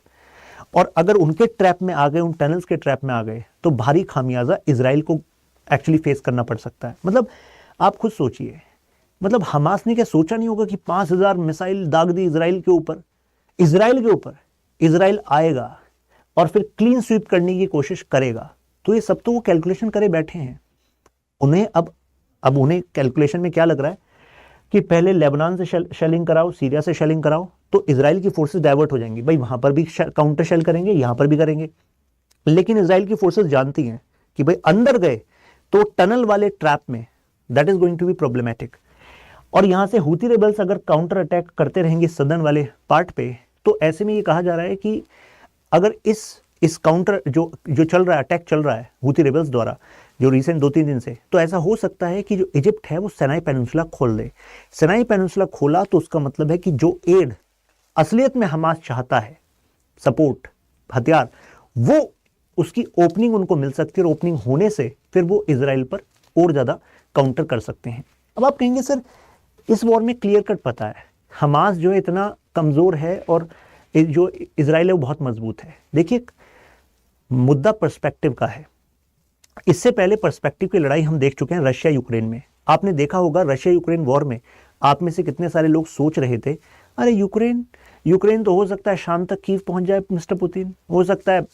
और अगर उनके ट्रैप में आ गए, उन टनल्स के ट्रैप में आ गए, तो भारी खामियाजा इजराइल को एक्चुअली फेस करना पड़ सकता है। मतलब आप खुद सोचिए, मतलब हमास ने क्या सोचा नहीं होगा कि 5000 मिसाइल दाग दी इजराइल के ऊपर, इजराइल आएगा और फिर क्लीन स्वीप करने की कोशिश करेगा। तो ये सब तो वो कैलकुलेशन करे बैठे हैं। उन्हें अब उन्हें कैलकुलेशन में क्या लग रहा है कि पहले लेबनान से शेलिंग कराओ, सीरिया से शेलिंग कराओ, तो इजराइल की फोर्सेस डाइवर्ट हो जाएंगी, भाई वहां पर भी काउंटर शेल करेंगे, यहां पर भी करेंगे। लेकिन इजराइल की फोर्सेस जानती हैं कि भाई अंदर गए तो टनल वाले ट्रैप में that is going to be problematic. और यहां से हूती रेबल्स अगर काउंटर अटैक करते रहेंगे सदर्न वाले पार्ट पे, तो ऐसे में ये कहा जा रहा है कि अगर इस काउंटर जो चल रहा है, अटैक चल रहा है हूती रेबल्स द्वारा जो रिसेंट 2-3 दिन से, तो ऐसा हो सकता है कि जो इजिप्ट है वो सिनाई पेनिनसुला खोल दे। सिनाई पेनिनसुला खोला तो उसका मतलब है कि जो एड असलियत में हमास चाहता है, सपोर्ट, हथियार, वो उसकी ओपनिंग उनको मिल सकती है, और ओपनिंग होने से फिर वो इजराइल पर और ज़्यादा काउंटर कर सकते हैं। अब आप कहेंगे सर इस वॉर में क्लियर कट पता है हमास जो है इतना कमज़ोर है और जो इजराइल है वो बहुत मजबूत है। देखिए, मुद्दा पर्सपेक्टिव का है। इससे पहले पर्सपेक्टिव की लड़ाई हम देख चुके हैं रशिया यूक्रेन में। आपने देखा होगा रशिया यूक्रेन वॉर में आप में से कितने सारे लोग सोच रहे थे, अरे यूक्रेन तो हो सकता है शाम तक कीव पहुंच जाए मिस्टर पुतिन, हो सकता है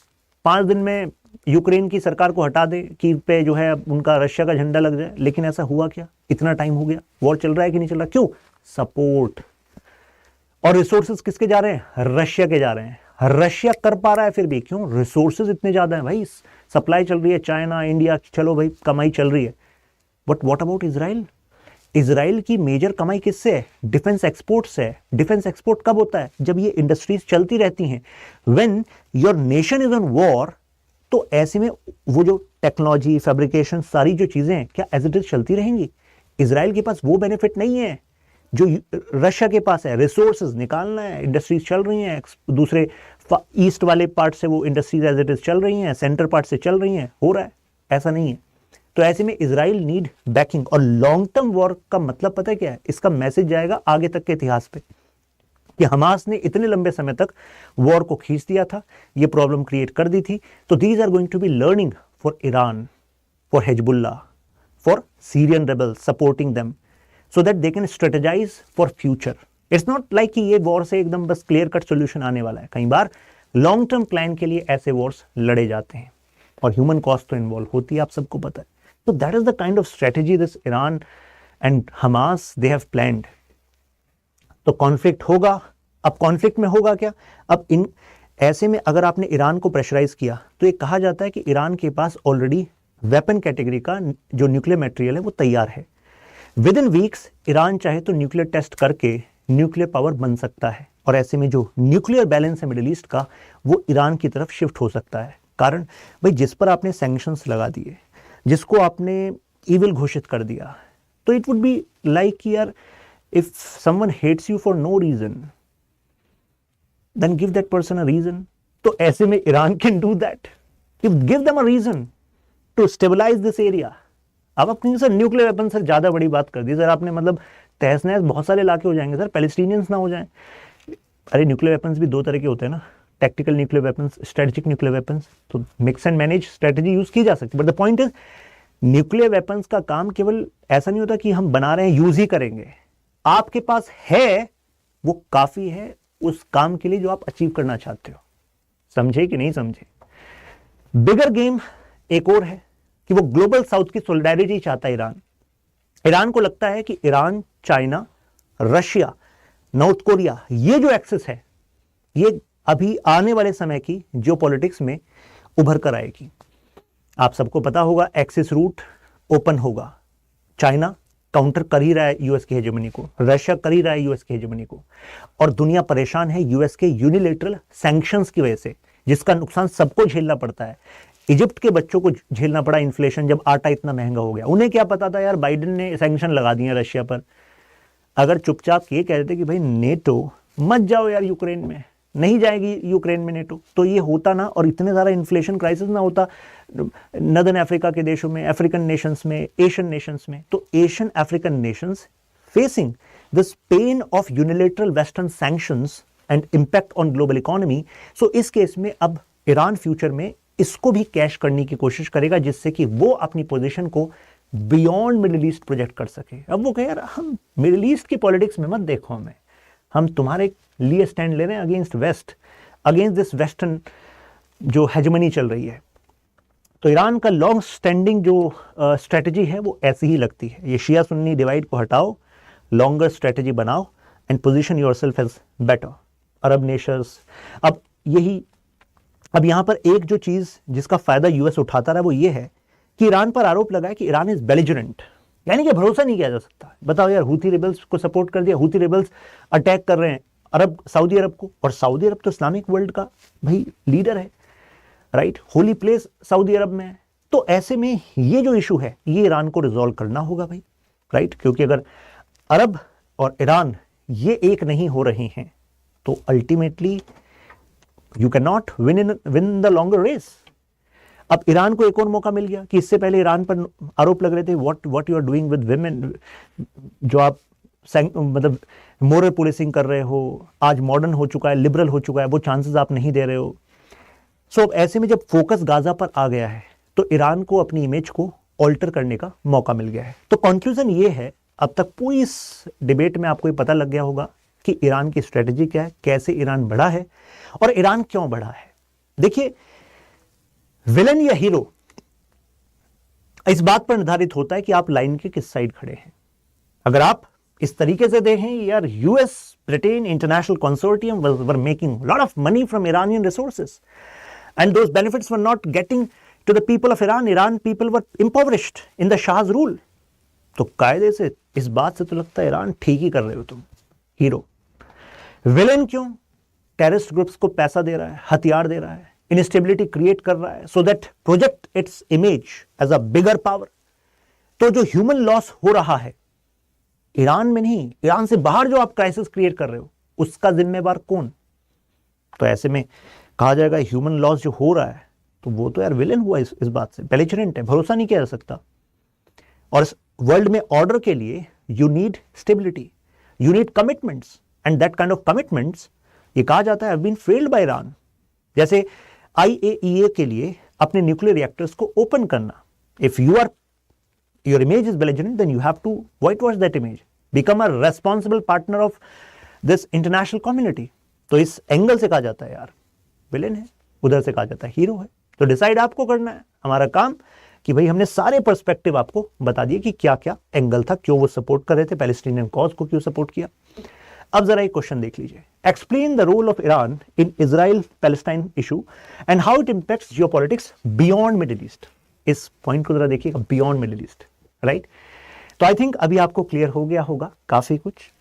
5 दिन में यूक्रेन की सरकार को हटा दे, कीव पे जो है उनका रशिया का झंडा लग जाए। लेकिन ऐसा हुआ क्या? इतना टाइम हो गया, वॉर चल रहा है कि नहीं चल रहा? क्यों? सपोर्ट और रिसोर्सेज किसके जा रहे हैं? रशिया के जा रहे हैं। रशिया कर पा रहा है फिर भी, क्यों? रिसोर्सेज इतने ज्यादा है भाई, सप्लाई चल रही है, चाइना, इंडिया, चलो भाई कमाई चल रही है। But what about Israel? Israel की मेजर कमाई किससे है? डिफेंस एक्सपोर्ट से है। डिफेंस एक्सपोर्ट कब होता है? जब ये इंडस्ट्रीज चलती रहती हैं। When your nation is on war, तो ऐसे में वो जो टेक्नोलॉजी, फैब्रिकेशन, सारी जो चीजें हैं क्या एज इट इज चलती रहेंगी? इजराइल के पास वो बेनिफिट नहीं है जो रशिया के पास है। रिसोर्सेज निकालना है, इंडस्ट्रीज चल रही हैं, दूसरे ईस्ट वाले पार्ट से वो इंडस्ट्रीज एज इट इज चल रही हैं, सेंटर पार्ट से चल रही हैं, हो रहा है, ऐसा नहीं है। तो ऐसे में इजराइल नीड बैकिंग। और लॉन्ग टर्म वॉर का मतलब पता है क्या है? इसका मैसेज जाएगा आगे तक के इतिहास पे कि हमास ने इतने लंबे समय तक वॉर को खींच दिया था, ये प्रॉब्लम क्रिएट कर दी थी। तो these are going to be learning for Iran, for Hezbollah, for Syrian rebels, supporting them so that they can strategize for future. It's not like कि ये वॉर से एकदम बस क्लियर कट सोल्यूशन आने वाला है। कई बार लॉन्ग टर्म प्लान के लिए ऐसे वॉर्स लड़े जाते हैं और ह्यूमन कॉस्ट तो इन्वॉल्व होती है, आप सबको पता है। तो that is the kind of strategy this Iran and Hamas they have planned. तो कॉन्फ्लिक्ट होगा। अब कॉन्फ्लिक्ट में होगा क्या? अब इन ऐसे में अगर आपने ईरान को प्रेशराइज किया तो ये कहा जाता है कि ईरान के पास ऑलरेडी वेपन कैटेगरी का जो न्यूक्लियर मटेरियल है वो तैयार है। विद इन वीक्स ईरान चाहे तो न्यूक्लियर टेस्ट करके न्यूक्लियर पावर बन सकता है, और ऐसे में जो न्यूक्लियर बैलेंस है मिडिल ईस्ट का वो ईरान की तरफ शिफ्ट हो सकता है। कारण भाई जिस पर आपने सैंक्शंस लगा दिए, जिसको आपने इविल घोषित कर दिया, तो इट वुड बी लाइक यार if someone hates you for no reason then give that person a reason. तो ऐसे में Iran can do that, give them a reason to stabilise this area. अब आप कहेंगे सर न्यूक्लियर वेपन सर ज्यादा बड़ी बात कर दी सर आपने, मतलब तहस नहस बहुत सारे इलाके हो जाएंगे सर, पैलेस्टीनियंस ना हो जाएं। अरे न्यूक्लियर वेपन्स भी 2 तरह के होते हैं ना, tactical nuclear weapons, strategic nuclear weapons. तो mix and manage strategy use की जा सकती है। But the point is nuclear weapons का काम केवल ऐसा नहीं होता कि हम बना रहे हैं यूज ही करेंगे। आपके पास है वो काफी है उस काम के लिए जो आप अचीव करना चाहते हो। समझे कि नहीं समझे? बिगर गेम एक और है कि वो ग्लोबल साउथ की सॉलिडारिटी चाहता है ईरान को लगता है कि Iran, China, Russia, north Korea, ये जो एक्सेस है ये अभी आने वाले समय की जियोपॉलिटिक्स में उभर कर आएगी। आप सबको पता होगा एक्सिस रूट ओपन होगा, चाइना काउंटर कर ही रहा है यूएस की हेजेमनी को, रशिया कर ही रहा है यूएस की हेजेमनी को, और दुनिया परेशान है यूएस के यूनिलेटरल सैंक्शंस की वजह से, जिसका नुकसान सबको झेलना पड़ता है। इजिप्ट के बच्चों को झेलना पड़ा इन्फ्लेशन, जब आटा इतना महंगा हो गया। उन्हें क्या पता था यार, बाइडेन ने सैंक्शन लगा दिए रशिया पर। अगर चुपचाप ये कह देते कि भाई नेटो मत जाओ यार यूक्रेन में, नहीं जाएगी यूक्रेन में नेटो, तो ये होता ना, और इतने ज़्यादा इन्फ्लेशन क्राइसिस ना होता नदर्न अफ्रीका के देशों में, अफ्रीकन नेशंस में, एशियन नेशंस में। तो Asian African nations facing this pain of unilateral western sanctions and impact on global economy. So इस केस में अब ईरान फ्यूचर में इसको भी कैश करने की कोशिश करेगा, जिससे कि वो अपनी पोजीशन को बियॉन्ड मिडिल ईस्ट प्रोजेक्ट कर सके। अब वो कहे यार हम मिडिल ईस्ट की पॉलिटिक्स में मत देखो हमें, हम तुम्हारे लिए स्टैंड ले रहे हैं against West, against this western जो हेजेमनी चल रही है। तो ईरान का लॉन्ग स्टैंडिंग जो स्ट्रेटजी है वो ऐसी ही लगती है, ये शिया सुन्नी डिवाइड को हटाओ, लॉन्गर स्ट्रेटजी बनाओ and position yourself as better. Arab nations अब यहाँ पर एक जो चीज जिसका फायदा यूएस उठाता रहा वो ये है कि ईरान पर आरोप लगा है कि ईरान इज बेलिजरेंट, यानी कि भरोसा नहीं किया जा सकता। बताओ यार, हूथी रिबल्स को सपोर्ट कर दिया, हूथी रिबल्स अटैक कर रहे हैं सऊदी अरब को, और सऊदी अरब तो इस्लामिक वर्ल्ड का भाई लीडर है, राइट, होली प्लेस सऊदी अरब में है। तो ऐसे में ये जो इशू है ये ईरान को रिजॉल्व करना होगा भाई, राइट, क्योंकि अगर अरब और ईरान ये एक नहीं हो रहे हैं तो ultimately you can not win the longer race. अब ईरान को एक और मौका मिल गया कि इससे पहले ईरान पर आरोप लग रहे थे what you are doing with women, जो आप मतलब मोरल पुलिसिंग कर रहे हो, आज मॉडर्न हो चुका है, लिबरल हो चुका है, वो चांसेस आप नहीं दे रहे हो। सो ऐसे में जब फोकस गाजा पर आ गया है तो ईरान को अपनी इमेज को ऑल्टर करने का मौका मिल गया है। तो कंक्लूजन ये है, अब तक पूरी इस डिबेट में आपको ये पता लग गया होगा कि ईरान की स्ट्रेटजी क्या है, कैसे ईरान बढ़ा है और ईरान क्यों बढ़ा है। देखिए, विलन या हीरो इस बात पर निर्धारित होता है कि आप लाइन के किस साइड खड़े हैं। अगर आप इस तरीके से देखें यार, US, Britain, international consortium were making lot of money from Iranian resources and those benefits were not getting to the people of Iran. Iran people were impoverished in the Shah's rule. तो कायदे से इस बात से तो लगता है Iran ठीक ही कर रहे हो तुम। हीरो विलेन क्यों? टेररिस्ट ग्रुप्स को पैसा दे रहा है, हथियार दे रहा है, इंस्टेबिलिटी क्रिएट कर रहा है, so that project its image as a bigger power. तो जो ह्यूमन लॉस हो रहा है ईरान में नहीं, ईरान से बाहर जो आप क्राइसिस क्रिएट कर रहे हो, उसका जिम्मेवार कौन? तो ऐसे में कहा जाएगा ह्यूमन लॉस जो हो रहा है तो वो तो यार विलेन हुआ इस बात से, बेलिजरेंट है, भरोसा नहीं किया जा सकता। और इस वर्ल्ड में ऑर्डर के लिए you need stability, you need commitments, and that kind of commitments ये कहा जाता है have been failed by Iran. जैसे IAEA के लिए अपने न्यूक्लियर रिएक्टर्स को ओपन करना, if your image is belligerent, then you have to whitewash that image, become a responsible partner of this international community। तो इस एंगल से कहा जाता है यार विलेन है, उधर से कहा जाता है हीरो है। तो डिसाइड आपको करना है, हमारा काम कि भाई हमने सारे पर्सपेक्टिव आपको बता दिए कि क्या क्या एंगल था, क्यों वो सपोर्ट कर रहे थे, पैलेस्टीनियन कॉज को क्यों सपोर्ट किया। अब जरा एक क्वेश्चन देख लीजिए, explain the role of Iran in Israel Palestine issue and how it impacts geopolitics beyond Middle East. इस पॉइंट को जरा देखिएगा, बियॉन्ड मिडिल ईस्ट, राइट। तो आई थिंक अभी आपको क्लियर हो गया होगा काफी कुछ।